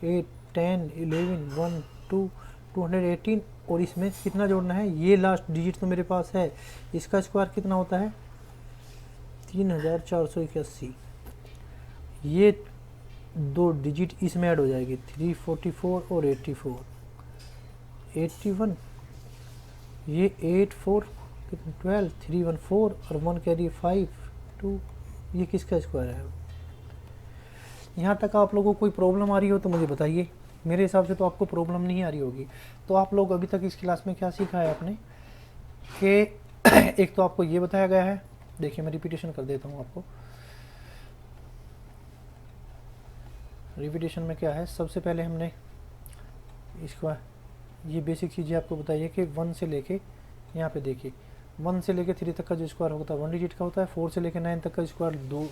8 10 11 1 2 218, और इसमें कितना जोड़ना है, ये लास्ट डिजिट तो मेरे पास है, इसका स्क्वायर कितना होता है 3481। ये दो डिजिट इसमें ऐड हो जाएगी, 344 और 84 81, ये 84 12 314 और 1 कैरी 5 2, ये किसका स्क्वायर है। यहाँ तक आप लोगों को कोई प्रॉब्लम आ रही हो तो मुझे बताइए। मेरे हिसाब से तो आपको प्रॉब्लम नहीं आ रही होगी। तो आप लोग अभी तक इस क्लास में क्या सीखा है आपने, कि एक तो आपको ये बताया गया है, देखिए मैं रिपीटेशन कर देता हूँ आपको। रिपीटेशन में क्या है, सबसे पहले हमने इसका ये बेसिक चीज़ें आपको बताइए कि 1 से लेके, यहाँ पे देखिए 1 से लेके 3 तक का जो स्क्वायर होता है 1 डिजिट का होता है। 4 से लेके 9 तक का स्क्वायर 2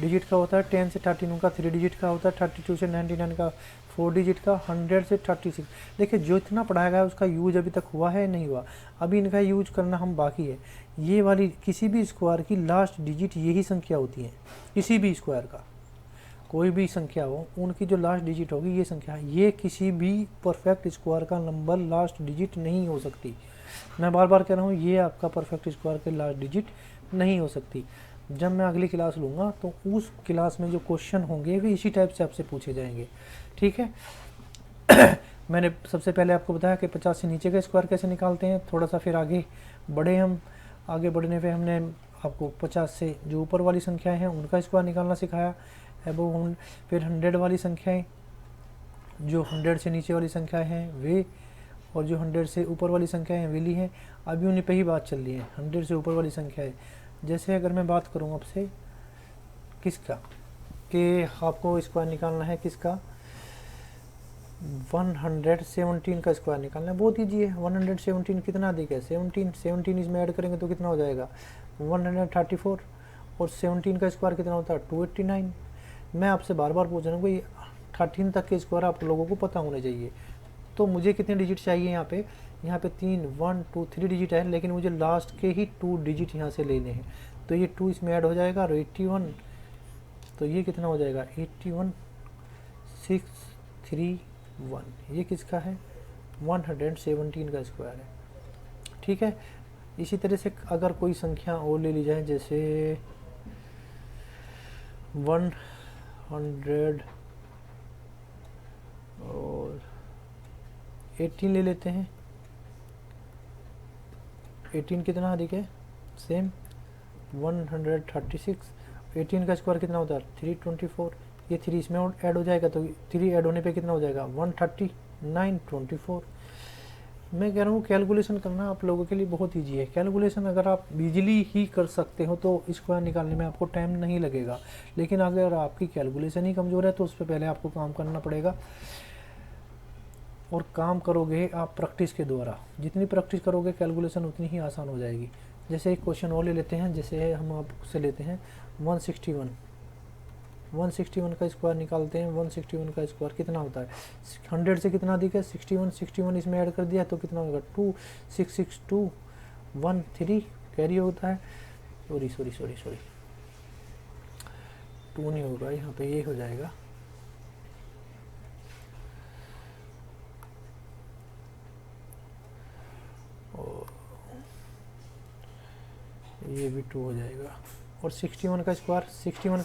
डिजिट का होता है। 10 से 13 का 3 डिजिट का होता है। 32 से 99 का 4 डिजिट का। 100 से 36। देखिए जो इतना पढ़ाया गया है उसका यूज अभी तक हुआ है नहीं हुआ, अभी इनका यूज करना हम बाकी है। ये वाली किसी भी स्क्वायर की लास्ट डिजिट यही संख्या होती है, किसी भी स्क्वायर का कोई भी संख्या हो उनकी जो लास्ट डिजिट होगी ये संख्या, ये किसी भी परफेक्ट स्क्वायर का नंबर लास्ट डिजिट नहीं हो सकती। मैं बार बार कह रहा हूँ ये आपका परफेक्ट स्क्वायर की लास्ट डिजिट नहीं हो सकती। जब मैं अगली क्लास लूँगा तो उस क्लास में जो क्वेश्चन होंगे वे इसी टाइप से आपसे पूछे जाएंगे, ठीक है। मैंने सबसे पहले आपको बताया कि 50 से नीचे का स्क्वायर कैसे निकालते हैं। थोड़ा सा फिर आगे बढ़े हम, आगे बढ़ने पे हमने आपको 50 से जो ऊपर वाली संख्याएं हैं उनका स्क्वायर निकालना सिखाया। एबो फिर 100 वाली संख्याएं, जो 100 से नीचे वाली संख्याएं हैं वे, और जो 100 से ऊपर वाली संख्याएं हैं वे ली हैं। अभी उन्हीं पे ही बात चल रही है, 100 से ऊपर वाली संख्याएं। जैसे अगर मैं बात करूं आपसे किसका, कि आपको स्क्वायर निकालना है किसका, 117 का स्क्वायर निकालना है। बहुत ईजी है। 117 कितना अधिक है 17 इसमें ऐड करेंगे तो कितना हो जाएगा 134, और 17 का स्क्वायर कितना होता है 289। मैं आपसे बार बार पूछ रहा हूँ भाई 13 तक के स्क्वायर आप लोगों को पता होने चाहिए। तो मुझे कितने डिजिट चाहिए यहाँ पे 3 1 2 3 डिजिट है, लेकिन मुझे लास्ट के ही 2 डिजिट यहाँ से लेने हैं। तो ये 2 इसमें ऐड हो जाएगा और 81, तो ये कितना हो जाएगा 81 6 3 1, ये किसका है 117 का स्क्वायर है, ठीक है। इसी तरह से अगर कोई संख्या और ले ली जाए, जैसे 100 और 18 ले लेते हैं। 18 कितना अधिक है सेम 136। 18 का स्क्वायर कितना होता है 324, ये 3 इसमें ऐड हो जाएगा तो 3 ऐड होने पे कितना हो जाएगा 139 24। मैं कह रहा हूँ कैलकुलेशन करना आप लोगों के लिए बहुत ईजी है। कैलकुलेशन अगर आप बिजली ही कर सकते हो तो स्क्वायर निकालने में आपको टाइम नहीं लगेगा, लेकिन अगर आपकी कैलकुलेशन ही कमज़ोर है तो उस पर पहले आपको काम करना पड़ेगा। और काम करोगे आप प्रैक्टिस के द्वारा, जितनी प्रैक्टिस करोगे कैलकुलेशन उतनी ही आसान हो जाएगी। जैसे एक क्वेश्चन और ले लेते हैं, जैसे हम आपसे लेते हैं 161 का स्क्वायर निकालते हैं। 161 का स्क्वायर कितना होता है 100 से कितना अधिक है 61 इसमें ऐड कर दिया तो कितना होगा 2 6 6 2 1 3 कैरी होता है। सॉरी 2 नहीं होगा यहाँ पे, ये हो जाएगा और ये भी 2 हो जाएगा। और 61 का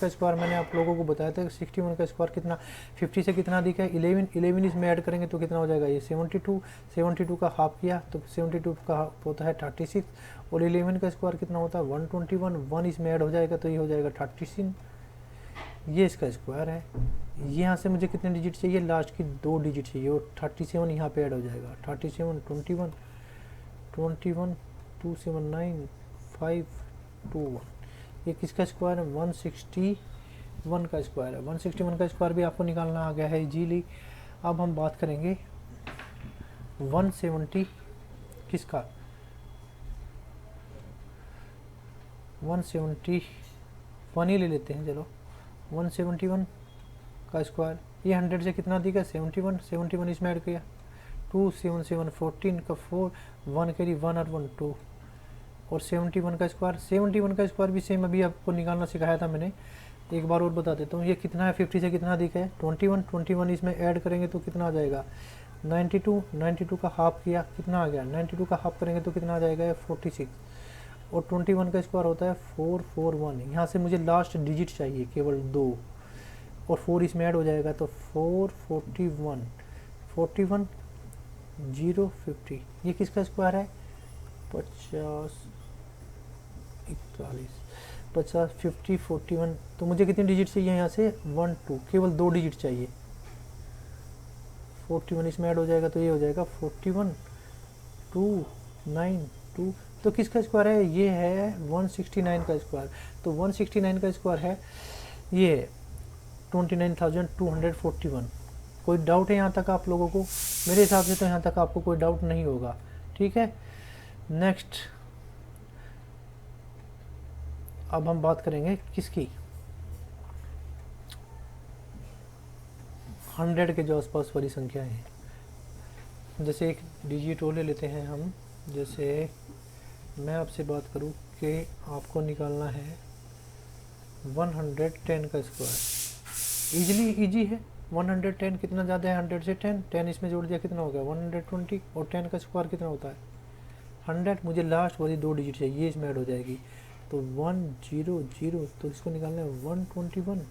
स्क्वायर मैंने आप लोगों को बताया था कि 61 का स्क्वायर कितना 50 से कितना अधिक है 11 इसमें ऐड करेंगे तो कितना हो जाएगा ये 72 का हाफ किया तो 72 का हाफ होता है 36, और 11 का स्क्वायर कितना होता है 121, 1 इसमें ऐड हो जाएगा तो ये हो जाएगा 36। ये इसका स्क्वायर है। यहाँ से मुझे कितने डिजिट चाहिए, लास्ट की 2 डिजिट चाहिए, और 37 यहाँ पे ऐड हो जाएगा 37 21 279 5 21। ये किसका स्क्वायर है? 161 का स्क्वायर है। 161 का स्क्वायर भी आपको निकालना आ गया है इजीली। अब हम बात करेंगे 170 किसका? 171 ही ले लेते हैं, चलो 171 का स्क्वायर। ये 100 से कितना दिखा? 71। 71 इसमें ऐड किया 2 7 7 14 का 4 1 कैरी 1 और 1 2 और 71 का स्क्वायर। 71 का स्क्वायर भी सेम अभी आपको निकालना सिखाया था मैंने, एक बार और बता देता हूँ। ये कितना है? 50 से कितना दिखा है? 21। 21 इसमें ऐड करेंगे तो कितना आ जाएगा? 92। 92 का हाफ किया, कितना आ गया? 92 का हाफ करेंगे तो कितना आ जाएगा? 46। और 21 का स्क्वायर होता है 441। यहाँ से मुझे लास्ट डिजिट चाहिए केवल 2 और 4 इसमें ऐड हो जाएगा तो 441 41 050। ये किसका स्क्वायर है? 50 41 50 50 41। तो मुझे कितनी डिजिट चाहिए यहाँ से? 1 2, केवल 2 डिजिट चाहिए। 41 इसमें ऐड हो जाएगा तो ये हो जाएगा 41 2 9 2। तो किसका स्क्वायर है? ये है 169 का स्क्वायर। तो 169 का स्क्वायर है ये 29,241। कोई डाउट है यहाँ तक आप लोगों को? मेरे हिसाब से तो यहाँ तक आपको कोई डाउट नहीं होगा। ठीक है, नेक्स्ट अब हम बात करेंगे किसकी? 100 के जो आसपास वाली संख्या है। जैसे एक डिजिट और ले लेते हैं हम। जैसे मैं आपसे बात करूं कि आपको निकालना है 110 का स्क्वायर। इजी है। 110 कितना ज़्यादा है? 100 से 10 10 इसमें जोड़ दिया, कितना हो गया? 120। और 10 का स्क्वायर कितना होता है? 100। मुझे लास्ट वाली 2 डिजिट चाहिए, ये इसमें ऐड हो जाएगी तो 100। तो इसको निकालना है 121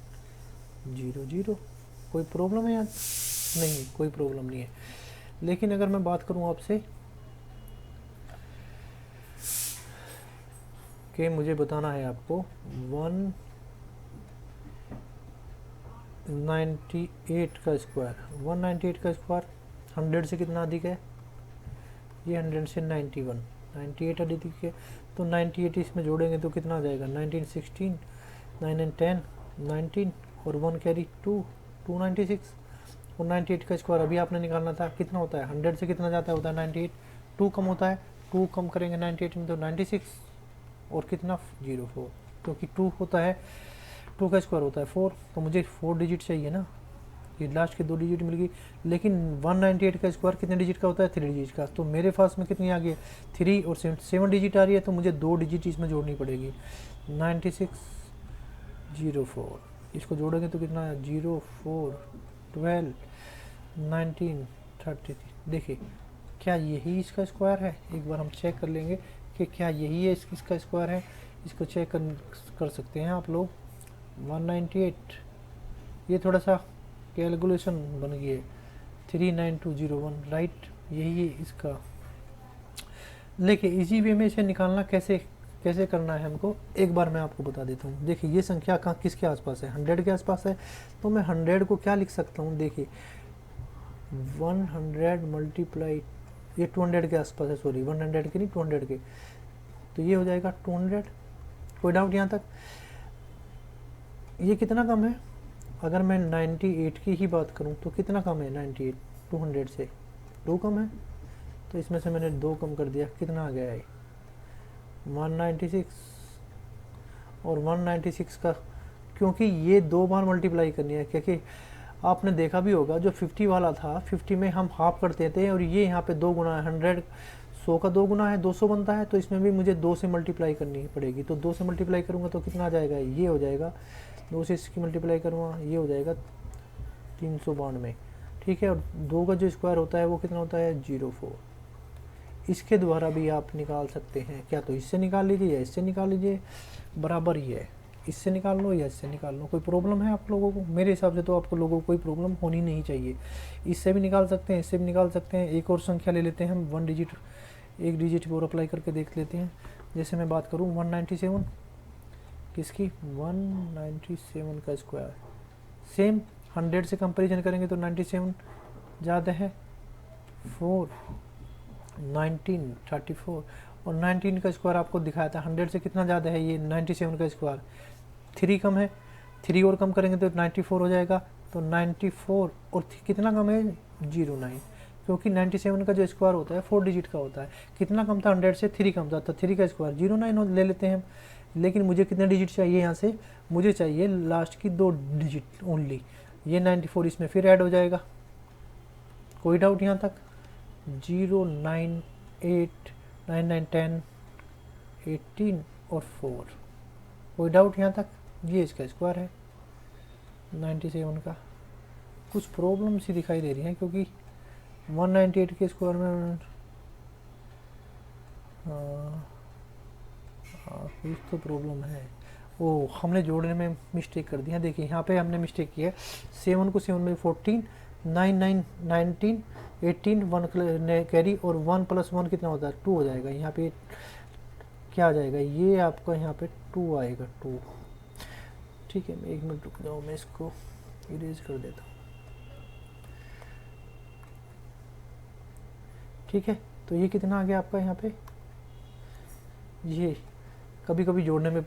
00। कोई प्रॉब्लम है यार? नहीं, कोई प्रॉब्लम नहीं है। लेकिन अगर मैं बात करूं आपसे कि मुझे बताना है आपको 198 का स्क्वायर। 198 का स्क्वायर 100 से कितना अधिक है? ये 100 से 91 98 अधिक है। तो 98 इसमें जोड़ेंगे तो कितना आ जाएगा? 19 16 9 and 10 19 और 1 कैरी 2 296। और 98 का स्क्वायर अभी आपने निकालना था, कितना होता है? 100 से कितना जाता होता है? 98। 2 कम होता है, 2 कम करेंगे 98 में तो 96 और कितना? 04। क्योंकि 2 होता है, 2 का स्क्वायर होता है 4। तो मुझे 4 डिजिट चाहिए ना, ये लास्ट के 2 डिजिट मिल गई। लेकिन 198 का स्क्वायर कितने डिजिट का होता है? 3 डिजिट का। तो मेरे पास में कितनी आ गई? 3 और 7 डिजिट आ रही है। तो मुझे 2 डिजिट इसमें जोड़नी पड़ेगी। 96 04 इसको जोड़ेंगे तो कितना है? 04 12 19 33। देखिए क्या यही इसका स्क्वायर है? एक बार हम चेक कर लेंगे कि क्या यही है इसका स्क्वायर है। इसको चेक कर सकते हैं आप लोग। 198 ये थोड़ा सा कैलकुलेशन बन गई है 39201 राइट, यही है इसका। देखिए इजी वे में इसे निकालना कैसे करना है हमको, एक बार मैं आपको बता देता हूँ। देखिए ये संख्या कहाँ किसके आसपास है? 100 के आसपास है। तो मैं 100 को क्या लिख सकता हूँ? देखिए 100 मल्टीप्लाई, ये 200 के आसपास है, सॉरी 100 के नहीं 200 के। तो ये हो जाएगा 200। कोई डाउट यहाँ तक? ये कितना कम है? अगर मैं 98 की ही बात करूं तो कितना कम है? 98 200 से 2 कम है। तो इसमें से मैंने 2 कम कर दिया, कितना आ गया है? 196। और 196 का क्योंकि ये 2 बार मल्टीप्लाई करनी है, क्योंकि आपने देखा भी होगा जो 50 वाला था 50 में हम हाफ करते थे और ये यहाँ पे 2 गुना है। 100 100 का 2 गुना है 200 बनता है। तो इसमें भी मुझे 2 से मल्टीप्लाई करनी पड़ेगी। तो 2 से मल्टीप्लाई करूँगा तो कितना आ जाएगा? ये हो जाएगा 2 से इसकी मल्टीप्लाई करूँगा, ये हो जाएगा 392। ठीक है, और 2 का जो स्क्वायर होता है वो कितना होता है? 04। इसके द्वारा भी आप निकाल सकते हैं। क्या तो इससे निकाल लीजिए या इससे निकाल लीजिए, बराबर ही है। इससे निकाल लो या इससे निकाल लो, कोई प्रॉब्लम है आप लोगों को? मेरे हिसाब से तो आपको लोगों को कोई प्रॉब्लम होनी नहीं चाहिए। इससे भी निकाल सकते हैं, इससे भी निकाल सकते हैं। एक और संख्या ले लेते हैं हम, एक डिजिट और अप्लाई करके देख लेते हैं। जैसे मैं बात करूँ 197 किसकी? 197 का स्क्वायर। सेम 100 से कंपेरिजन करेंगे तो 97 ज़्यादा है, 4 19 34 और 19 का स्क्वायर आपको दिखाया था 100 से कितना ज़्यादा है, ये 97 का स्क्वायर, 3 कम है, 3 और कम करेंगे तो 94 हो जाएगा। तो 94 और कितना कम है 09, क्योंकि 97 का जो स्क्वायर होता है 4 डिजिट का होता है। कितना कम था 100 से, 3 कम था, तो 3 का स्क्वायर 09 ले लेते हैं। लेकिन मुझे कितने डिजिट चाहिए यहाँ से, मुझे चाहिए लास्ट की 2 डिजिट ओनली। ये 94 इसमें फिर ऐड हो जाएगा। कोई डाउट यहाँ तक? 0, 9, 8, 9, 9, 10, 18 और 4। कोई डाउट यहाँ तक? ये इसका स्क्वायर है 97 का। कुछ प्रॉब्लम सी दिखाई दे रही है, क्योंकि 198 के स्क्वायर में कुछ तो प्रॉब्लम है। ओ, हमने जोड़ने में मिस्टेक कर दी है। देखिए यहाँ पे हमने मिस्टेक की है, 7 को 7 में 14, 9, 9, 19, 18, 1 कैरी और 1 + 1 कितना होता है 2 हो जाएगा। यहाँ पे क्या आ जाएगा, ये आपका यहाँ पे 2 आएगा, 2। ठीक है, मैं 1 मिनट रुक जाओ, मैं इसको इरेज कर देता हूँ। ठीक है, तो ये कितना आ गया आपका यहाँ पे, ये कभी कभी जोड़ने में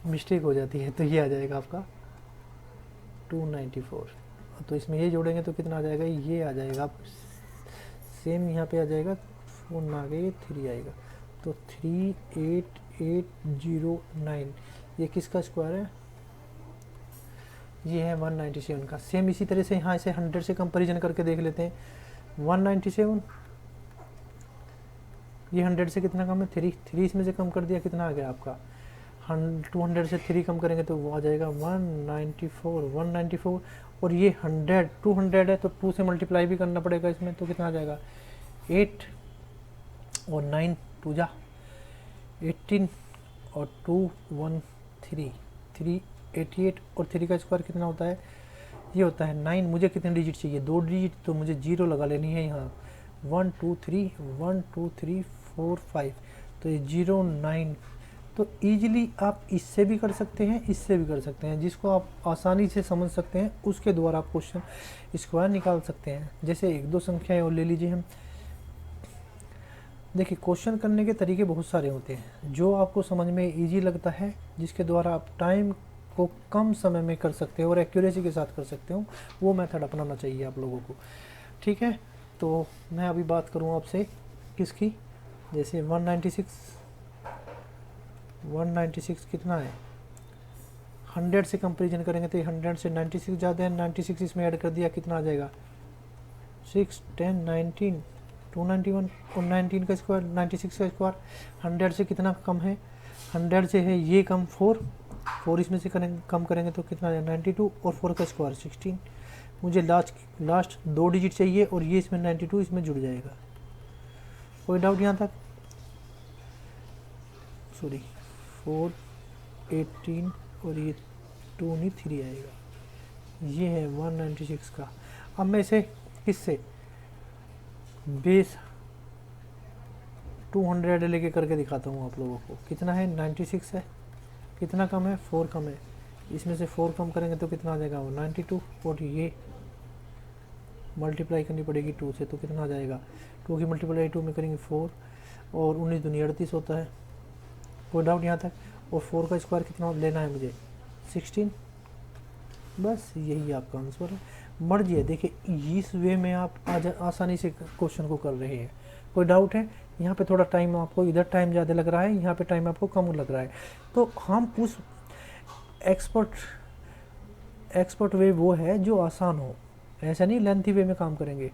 मिस्टेक हो जाती है, तो ये आ जाएगा आपका 294। तो इसमें ये जोड़ेंगे तो कितना आ जाएगा, ये आ जाएगा आप सेम यहाँ पे आ जाएगा, 4 में आ गया, ये 3 आएगा। तो 38809 ये किसका स्क्वायर है, ये है 197 का। सेम इसी तरह से यहाँ इसे 100 से कंपैरिजन करके देख लेते हैं। 197 ये 100 से कितना कम है, 3 इसमें से कम कर दिया, कितना आ गया आपका 200 से 3 कम करेंगे तो वो आ जाएगा 194। और ये 100 200 है तो 2 से मल्टीप्लाई भी करना पड़ेगा इसमें, तो कितना आ जाएगा 8 और 9 2 जा 18 और 2 1 388 और 3 का स्क्वायर कितना होता है, ये होता है 9। मुझे कितने डिजिट चाहिए, 2 डिजिट, तो मुझे 0 लगा लेनी है यहाँ। 1 2 3 1 2 3 4 5, तो ये 09। तो ईजिली आप इससे भी कर सकते हैं, इससे भी कर सकते हैं, जिसको आप आसानी से समझ सकते हैं उसके द्वारा आप क्वेश्चन स्क्वायर निकाल सकते हैं। जैसे 1-2 संख्याएं और ले लीजिए हम। देखिए, क्वेश्चन करने के तरीके बहुत सारे होते हैं, जो आपको समझ में इजी लगता है, जिसके द्वारा आप टाइम को कम समय में कर सकते हो और एक्यूरेसी के साथ कर सकते हो, वो मेथड अपनाना चाहिए आप लोगों को। ठीक है, तो मैं अभी बात करूँ आपसे किसकी, जैसे 196 कितना है, 100 से कंपेरिजन करेंगे तो 100 से 96 ज़्यादा है, 96 इसमें ऐड कर दिया, कितना आ जाएगा 6 10 19 291 और 19 का स्क्वायर 96 का स्क्वायर। 100 से कितना कम है, 100 से है ये कम 4 इसमें से कम करेंगे तो कितना आ जाएगा 92 और 4 का स्क्वायर 16। मुझे लास्ट 2 डिजिट चाहिए और ये इसमें 92 इसमें जुड़ जाएगा। कोई डाउट यहाँ तक? सॉरी 4 18 और ये 2 नहीं 3 आएगा। ये है 196 का। अब मैं इसे किससे बेस 200 लेके करके दिखाता हूँ आप लोगों को। कितना है 96 है, कितना कम है 4 कम है, इसमें से 4 कम करेंगे तो कितना आ जाएगा वो 92 और ये मल्टीप्लाई करनी पड़ेगी 2 से, तो कितना आ जाएगा 2 की मल्टीप्लाई 2 में करेंगे 4 और 19 दूनी 38 होता है। कोई डाउट यहाँ तक? और 4 का स्क्वायर कितना लेना है मुझे 16। बस यही आपका आंसर है। मर्जी है। देखिए इस वे में आप आज आसानी से क्वेश्चन को कर रहे हैं। कोई डाउट है? यहाँ पे थोड़ा टाइम आपको इधर टाइम ज़्यादा लग रहा है, यहाँ पे टाइम आपको कम लग रहा है। तो हम उस एक्सपर्ट वे वो है जो आसान हो, ऐसा नहीं लेंथी वे में काम करेंगे।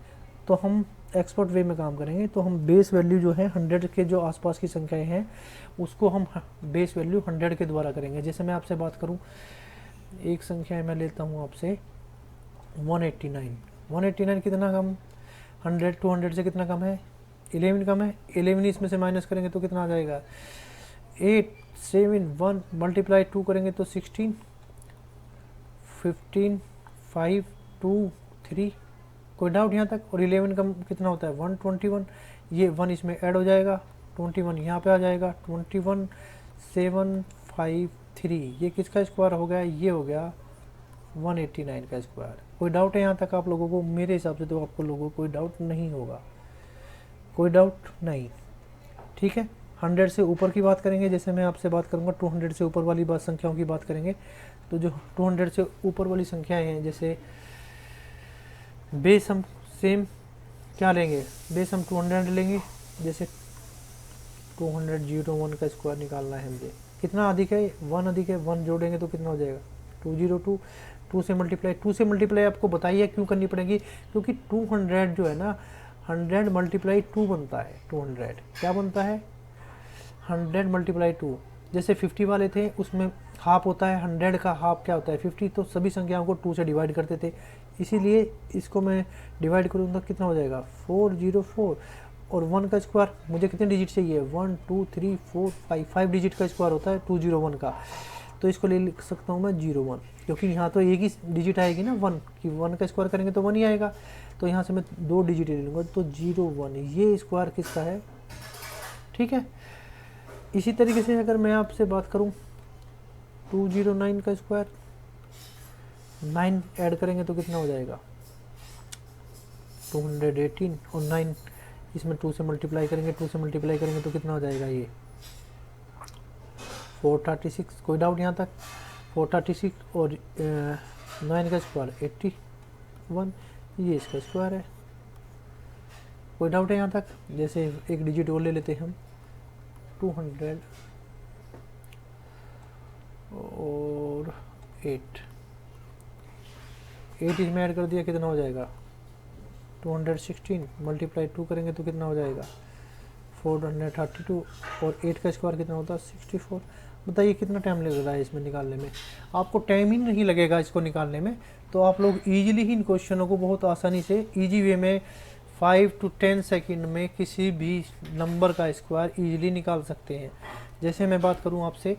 तो हम एक्सपर्ट वे में काम करेंगे तो हम बेस वैल्यू जो है 100 के जो आसपास की संख्याएं हैं उसको हम बेस वैल्यू 100 के द्वारा करेंगे। जैसे मैं आपसे बात करूं, एक संख्या मैं लेता हूं आपसे 189 कितना कम 100 200 से कितना कम है 11 कम है। 11 इसमें से माइनस करेंगे तो कितना आ जाएगा 8 7 1 मल्टीप्लाई 2 करेंगे तो 16 15 5 2 3। कोई डाउट यहाँ तक? और 11 कम कितना होता है 121, ये 1 इसमें ऐड हो जाएगा 21 यहाँ पे आ जाएगा 21 7 5 3। ये किसका स्क्वायर हो गया? ये हो गया 189 का स्क्वायर। कोई डाउट है यहाँ तक आप लोगों को? मेरे हिसाब से तो आपको लोगों को कोई डाउट नहीं होगा। कोई डाउट नहीं, ठीक है। 100 से ऊपर की बात करेंगे, जैसे मैं आपसे बात करूँगा 200 से ऊपर वाली संख्याओं की बात करेंगे, तो जो 200 से ऊपर वाली संख्याएं हैं, जैसे बेस हम सेम क्या लेंगे, बेस हम 200 लेंगे। जैसे 201 का स्क्वायर निकालना है मुझे, कितना अधिक है, 1 अधिक है, 1 जोड़ेंगे तो कितना हो जाएगा 202। 2 से मल्टीप्लाई आपको बताइए क्यों करनी पड़ेगी, क्योंकि 200 जो है ना 100 मल्टीप्लाई 2 बनता है। 200 क्या बनता है, 100 मल्टीप्लाई 2। जैसे 50 वाले थे उसमें हाफ होता है, 100 का हाफ क्या होता है 50, तो सभी संख्याओं को 2 से डिवाइड करते थे, इसीलिए इसको मैं डिवाइड करूँगा कितना हो जाएगा 404। और 1 का स्क्वायर मुझे कितने डिजिट चाहिए, 1 2 3 4 5 डिजिट का स्क्वायर होता है 201 का, तो इसको ले लिख सकता हूँ मैं 01, क्योंकि यहाँ तो एक ही डिजिट आएगी ना 1 कि 1 का स्क्वायर करेंगे तो 1 ही आएगा, तो यहाँ से मैं 2 डिजिट ले लूँगा तो 01, ये स्क्वायर किसका है, ठीक है। इसी तरीके से अगर मैं आपसे बात करूं 209 का स्क्वायर, 9 ऐड करेंगे तो कितना हो जाएगा 218, और 9 इसमें 2 से मल्टीप्लाई करेंगे, 2 से मल्टीप्लाई करेंगे तो कितना हो जाएगा ये 436। कोई डाउट यहाँ तक, 436 और 9 का स्क्वायर 81, ये इसका स्क्वायर है। कोई डाउट है यहाँ तक। जैसे एक डिजिट और ले लेते हैं हम 200 और 8 इसमें ऐड कर दिया, कितना हो जाएगा 216, मल्टीप्लाई 2 करेंगे तो कितना हो जाएगा 432, और 8 का स्क्वायर कितना होता है 64। बताइए कितना टाइम लग रहा है इसमें निकालने में, आपको टाइम ही नहीं लगेगा इसको निकालने में, तो आप लोग इजीली ही इन क्वेश्चनों को बहुत आसानी से इजी वे में 5 to 10 सेकंड में किसी भी नंबर का स्क्वायर इजीली निकाल सकते हैं। जैसे मैं बात करूं आपसे,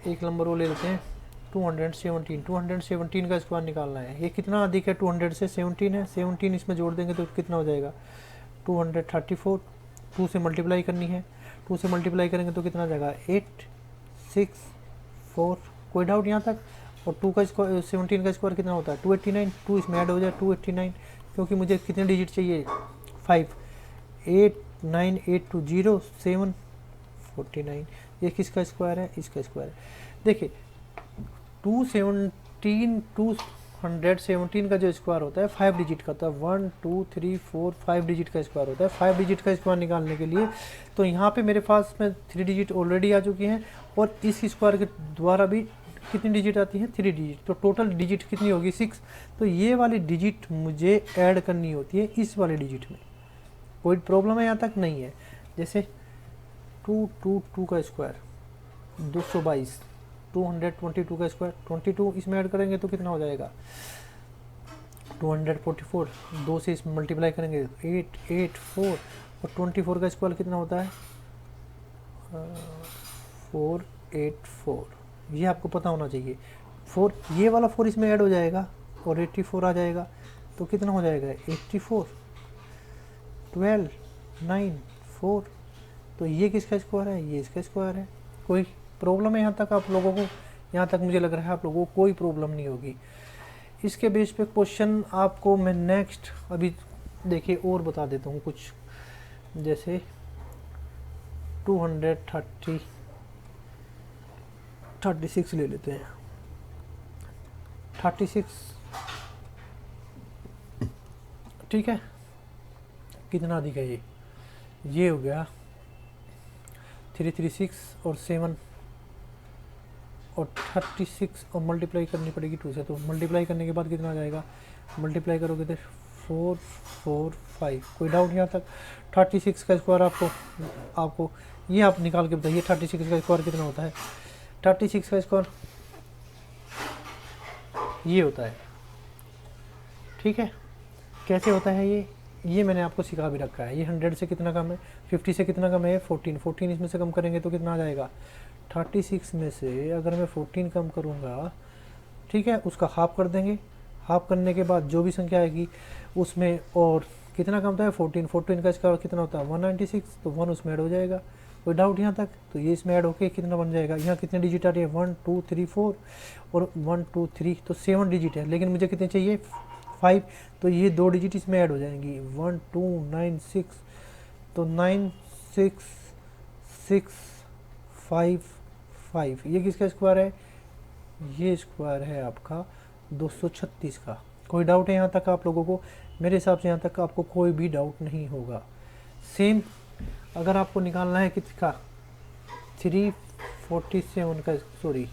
एक नंबर वो ले लेते हैं 217 का स्क्वायर निकालना है। ये कितना अधिक है 200 से, 17 है, 17 इसमें जोड़ देंगे तो कितना हो जाएगा 234। 2 से मल्टीप्लाई करनी है, 2 से मल्टीप्लाई करेंगे तो कितना आ जाएगा 864। कोई डाउट यहाँ तक। और 2 का स्क्वायर 17 का स्क्वायर कितना होता है 289, 2 इसमें ऐड हो जाए 289, क्योंकि मुझे कितने डिजिट चाहिए 5, 8 9 8 2 0 7 49। ये किसका स्क्वायर है, इसका स्क्वायर है। देखिए 217 का जो स्क्वायर होता है 5 डिजिट का होता है, 1 2 3 4 5 डिजिट का स्क्वायर होता है। 5 डिजिट का स्क्वायर निकालने के लिए तो यहाँ पे मेरे पास में 3 डिजिट ऑलरेडी आ चुकी हैं, और इस स्क्वायर के द्वारा भी कितनी डिजिट आती है 3 डिजिट, तो टोटल डिजिट कितनी होगी 6। तो ये वाली डिजिट मुझे ऐड करनी होती है इस वाले डिजिट में। कोई प्रॉब्लम है यहाँ तक नहीं है। जैसे 222 का स्क्वायर 222, 222 का स्क्वायर 22 इसमें ऐड करेंगे तो कितना हो जाएगा 244। 2 से इसमें मल्टीप्लाई करेंगे 884, और 24 का स्क्वायर कितना होता है 484। ये आपको पता होना चाहिए। 4 ये वाला 4 इसमें ऐड हो जाएगा और 84 आ जाएगा, तो कितना हो जाएगा 84 12 9 4। तो ये किसका स्क्वायर है, ये इसका स्क्वायर है। कोई प्रॉब्लम है यहाँ तक आप लोगों को, यहाँ तक मुझे लग रहा है आप लोगों को कोई प्रॉब्लम नहीं होगी। इसके बेस पे क्वेश्चन आपको मैं नेक्स्ट अभी देखिए और बता देता हूँ कुछ। जैसे 236 ले लेते हैं, 36 ठीक है, कितना अधिक है ये हो गया 336 और 7 और 36, और मल्टीप्लाई करनी पड़ेगी 2 से, तो मल्टीप्लाई करने के बाद कितना आ जाएगा, मल्टीप्लाई करोगे तो 445। कोई डाउट यहाँ तक। 36 का स्क्वायर आपको ये आप निकाल के बताइए 36 का स्क्वायर कितना होता है। 36 का स्क्वायर ये होता है, ठीक है। कैसे होता है ये मैंने आपको सिखा भी रखा है। ये 100 से कितना कम है, 50 से कितना कम है 14 इसमें से कम करेंगे तो कितना आ जाएगा 36 में से अगर मैं 14 कम करूँगा, ठीक है, उसका हाफ कर देंगे। हाफ करने के बाद जो भी संख्या आएगी उसमें, और कितना कम होता है 14 का स्क्वायर कितना होता है 196, तो 1 उसमें ऐड हो जाएगा। कोई डाउट यहाँ तक। तो ये इसमें ऐड होके कितना बन जाएगा, यहाँ कितने डिजिट आ रही है 1 2 3 4 और 1 2 3, तो 7 डिजिट है, लेकिन मुझे कितने चाहिए 5, तो ये 2 डिजिट इसमें ऐड हो जाएंगी 1 2 9 6, तो 9 6 655। ये किसका स्क्वायर है? ये स्क्वायर है आपका 236 का। कोई डाउट है यहाँ तक आप लोगों को? मेरे हिसाब से यहाँ तक आपको कोई भी डाउट नहीं होगा। सेम अगर आपको निकालना है किसका, 347 का, सॉरी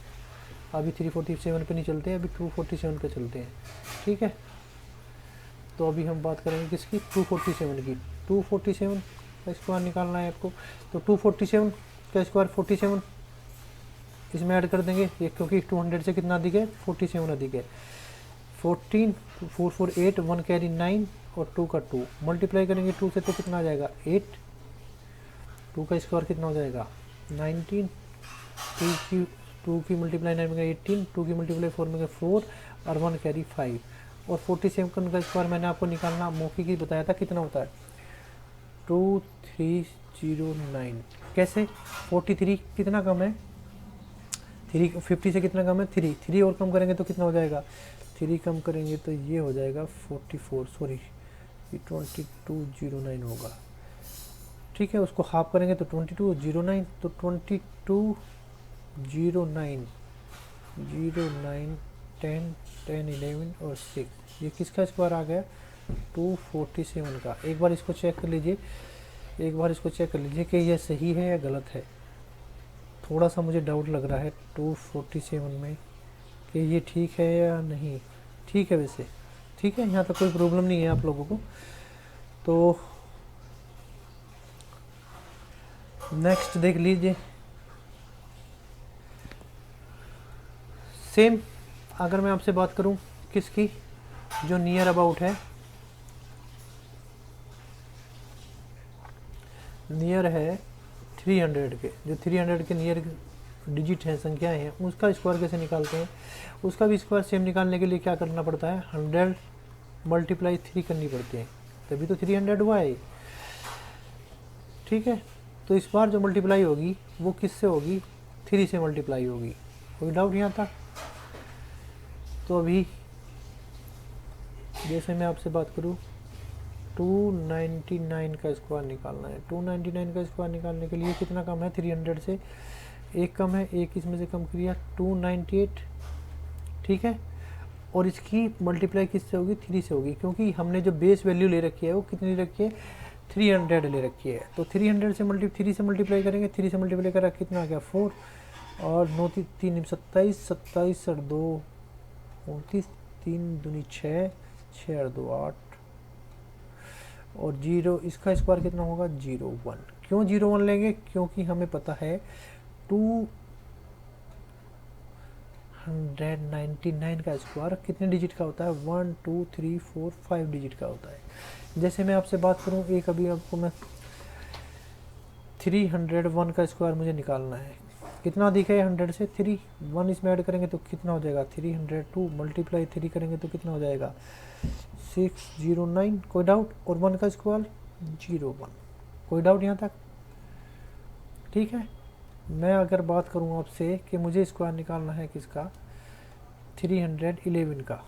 अभी 347 पे नहीं चलते हैं, अभी 247 पे चलते हैं, ठीक है। तो अभी हम बात करेंगे किसकी, 247 की। 247 का स्क्वायर निकालना है आपको, तो 247 का स्क्वायर 47, इसमें ऐड कर देंगे ये, क्योंकि 200 से कितना अधिक है, 47 अधिक है। 14 4 4 8, 1 कैरी 9 और 2 का 2, मल्टीप्लाई करेंगे 2 से तो कितना आ जाएगा 8, 2 का स्क्वायर कितना हो जाएगा 19, 2 की मल्टीप्लाई 9 में 18, 2 की मल्टीप्लाई 4 में 4 और 1 कैरी 5। और 47 का स्क्वायर मैंने आपको निकालना मौखिक ही बताया था कितना होता है, 2309। कैसे, 43 कितना कम है, 50 से कितना कम है, 3 और कम करेंगे तो कितना हो जाएगा, 3 कम करेंगे तो ये हो जाएगा 44, सॉरी 2209 होगा, ठीक है। उसको हाफ करेंगे तो 2209, तो 2209 09 10 10 11 और 6, ये किसका स्क्वायर आ गया, 247 का। एक बार इसको चेक कर लीजिए, कि यह सही है या गलत है। थोड़ा सा मुझे डाउट लग रहा है 247 में कि ये ठीक है या नहीं। ठीक है, वैसे ठीक है, यहाँ तक कोई प्रॉब्लम नहीं है आप लोगों को। तो नेक्स्ट देख लीजिए, सेम अगर मैं आपसे बात करूं किसकी, जो नियर अबाउट है, नियर है 300 के, जो 300 के नियर डिजिट हैं, संख्याएं हैं, उसका स्क्वायर कैसे निकालते हैं। उसका भी स्क्वायर सेम निकालने के लिए क्या करना पड़ता है, 100 मल्टीप्लाई 3 करनी पड़ती है, तभी तो 300 हुआ है, ठीक है। तो इस बार जो मल्टीप्लाई होगी वो किससे होगी, 3 से मल्टीप्लाई होगी। कोई डाउट यहाँ था? तो अभी जैसे मैं आपसे बात करूँ 299 का स्क्वायर निकालना है। 299 का स्क्वायर निकालने के लिए कितना कम है 300 से, एक कम है, एक इसमें से कम किया 298, ठीक है। और इसकी मल्टीप्लाई किससे होगी, 3 से होगी, क्योंकि हमने जो बेस वैल्यू ले रखी है वो कितनी रखी है, 300 ले रखी है। तो 300 से 3 से मल्टीप्लाई करेंगे, 3 से मल्टीप्लाई करा कितना आ गया 4, और 9 3 27, 27 और 2 29, 3 दूनी 6, 6 और 2 8, और 0, इसका स्क्वायर कितना होगा 01। क्यों 01 लेंगे, क्योंकि हमें पता है 299 का स्क्वायर कितने डिजिट का होता है, 1 2 3 4 5 डिजिट का होता है। जैसे मैं आपसे बात करूं, एक अभी आपको मैं 301 का स्क्वायर मुझे निकालना है, कितना अधिक है 100 से, 3, 1 इसमें ऐड करेंगे तो कितना हो जाएगा 302, मल्टीप्लाई 3 करेंगे तो कितना हो जाएगा 609। कोई डाउट? और 1 का स्क्वायर 01। कोई डाउट यहाँ तक? ठीक है। मैं अगर बात करूँ आपसे कि मुझे स्क्वायर निकालना है किसका, 311 का,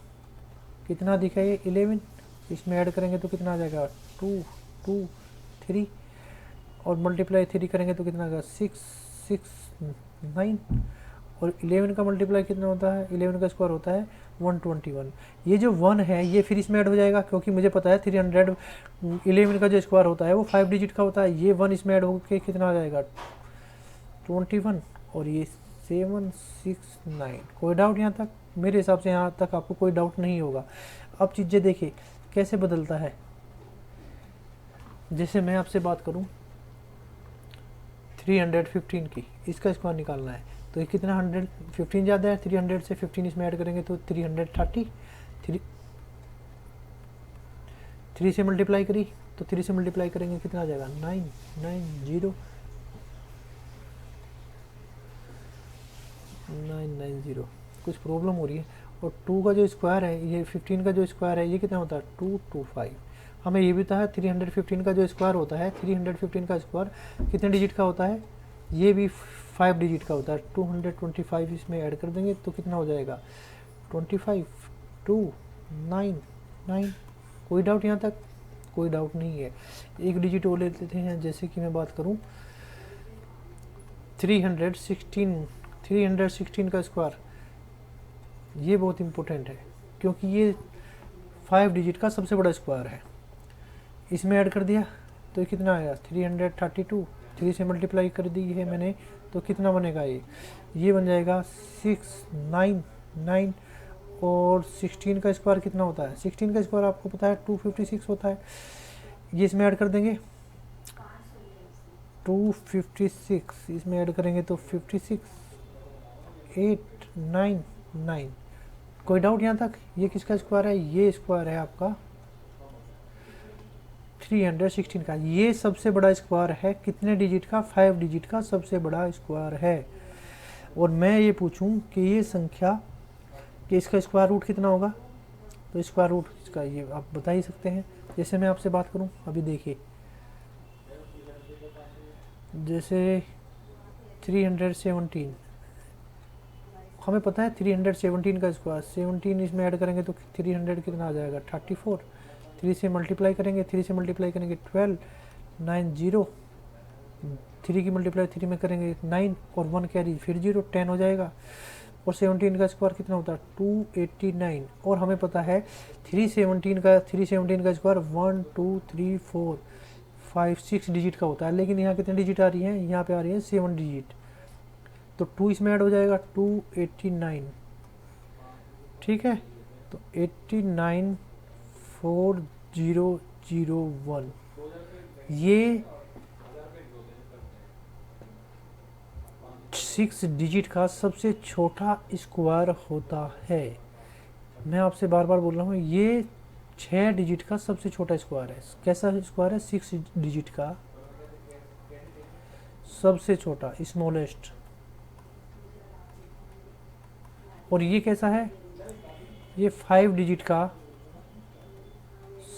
कितना अधिक है ये 11, इसमें ऐड करेंगे तो कितना आ जाएगा 2 2 3, और मल्टीप्लाई 3 करेंगे तो कितना आएगा 6 6 9, और 11 का मल्टीप्लाई कितना होता है, 11 का स्क्वायर होता है 121। ये जो 1 है ये फिर इसमें ऐड हो जाएगा, क्योंकि मुझे पता है 311 का जो स्क्वायर होता है वो 5 डिजिट का होता है। ये 1 इसमें ऐड होकर कितना आ जाएगा 21, और ये 769। कोई डाउट यहाँ तक? मेरे हिसाब से यहाँ तक आपको कोई डाउट नहीं होगा। अब चीज़ें देखिए कैसे बदलता है। जैसे मैं आपसे बात करूँ 315 की, इसका स्क्वायर निकालना है, तो ये कितना 115 ज़्यादा है, 300 से 15 इसमें ऐड करेंगे तो 330, 3 से मल्टीप्लाई करी तो 3 से मल्टीप्लाई करेंगे कितना आ जाएगा 990 990। कुछ प्रॉब्लम हो रही है। और 2 का जो स्क्वायर है, ये 15 का जो स्क्वायर है ये कितना होता है 225। हमें ये भी पता है 315 का जो स्क्वायर होता है, 315 का स्क्वायर कितने डिजिट का होता है, ये भी 5 डिजिट का होता है। 225 इसमें ऐड कर देंगे तो कितना हो जाएगा 25 2 9 9। कोई डाउट यहाँ तक? कोई डाउट नहीं है। एक डिजिट और ले लेते हैं, जैसे कि मैं बात करूँ 316 का स्क्वायर, ये बहुत इम्पोर्टेंट है क्योंकि ये 5 डिजिट का सबसे बड़ा स्क्वायर है। इसमें ऐड कर दिया तो कितना आया 332, 3 से मल्टीप्लाई कर दी है मैंने तो कितना बनेगा ये बन जाएगा 699। और 16 का स्क्वायर कितना होता है, 16 का स्क्वायर आपको पता है 256 होता है। ये इसमें ऐड कर देंगे 256, इसमें ऐड करेंगे तो 56899। कोई डाउट यहाँ तक? ये किसका स्क्वायर है, ये स्क्वायर है आपका 316 का। ये सबसे बड़ा स्क्वायर है कितने डिजिट का, 5 डिजिट का सबसे बड़ा स्क्वायर है। और मैं ये पूछूं कि ये संख्या कि इसका स्क्वायर रूट कितना होगा, तो स्क्वायर रूट इसका ये आप बता ही सकते हैं। जैसे मैं आपसे बात करूं, अभी देखिए जैसे 317, हमें पता है 317 का स्क्वायर, 17 इसमें ऐड करेंगे तो 300 कितना आ जाएगा 34। 3 से मल्टीप्लाई करेंगे, 3 से मल्टीप्लाई करेंगे 12, 90, 3 की मल्टीप्लाई 3 में करेंगे 9 और 1 कैरी फिर 0, 10 हो जाएगा। और 17 का स्क्वायर कितना होता है 289। और हमें पता है 317 का स्क्वायर 1 2 3 4 5 6 डिजिट का होता है, लेकिन यहाँ कितने डिजिट आ रही हैं, यहाँ पे आ रही है 7 डिजिट, तो 2 इसमें ऐड हो जाएगा 289। ठीक है, तो 894001 ये 6 डिजिट का सबसे छोटा स्क्वायर होता है। मैं आपसे बार बार बोल रहा हूँ, ये 6 डिजिट का सबसे छोटा स्क्वायर है। कैसा स्क्वायर है, 6 डिजिट का सबसे छोटा, स्मॉलेस्ट। और ये कैसा है, ये 5 डिजिट का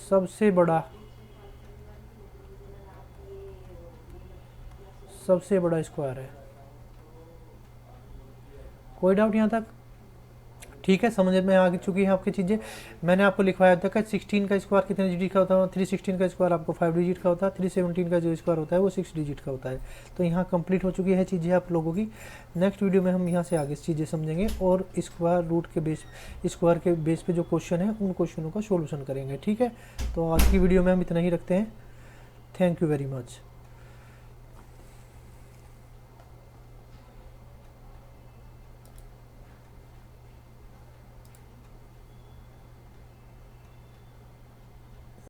सबसे बड़ा स्क्वायर है। कोई डाउट यहाँ तक? ठीक है, समझ में आ चुकी है आपकी चीज़ें। मैंने आपको लिखवाया था कि 16 का स्क्वायर कितने डिजिट का होता है, 316 का स्क्वायर आपको 5 डिजिट का होता है, 317 का जो स्क्वायर होता है वो 6 डिजिट का होता है। तो यहाँ कंप्लीट हो चुकी है चीज़ें आप लोगों की। नेक्स्ट वीडियो में हम यहाँ से आगे चीज़ें समझेंगे और स्क्वायर के बेस पे जो क्वेश्चन है उन क्वेश्चनों का सोल्यूशन करेंगे। ठीक है, तो आज की वीडियो में हम इतना ही रखते हैं। Thank you very much.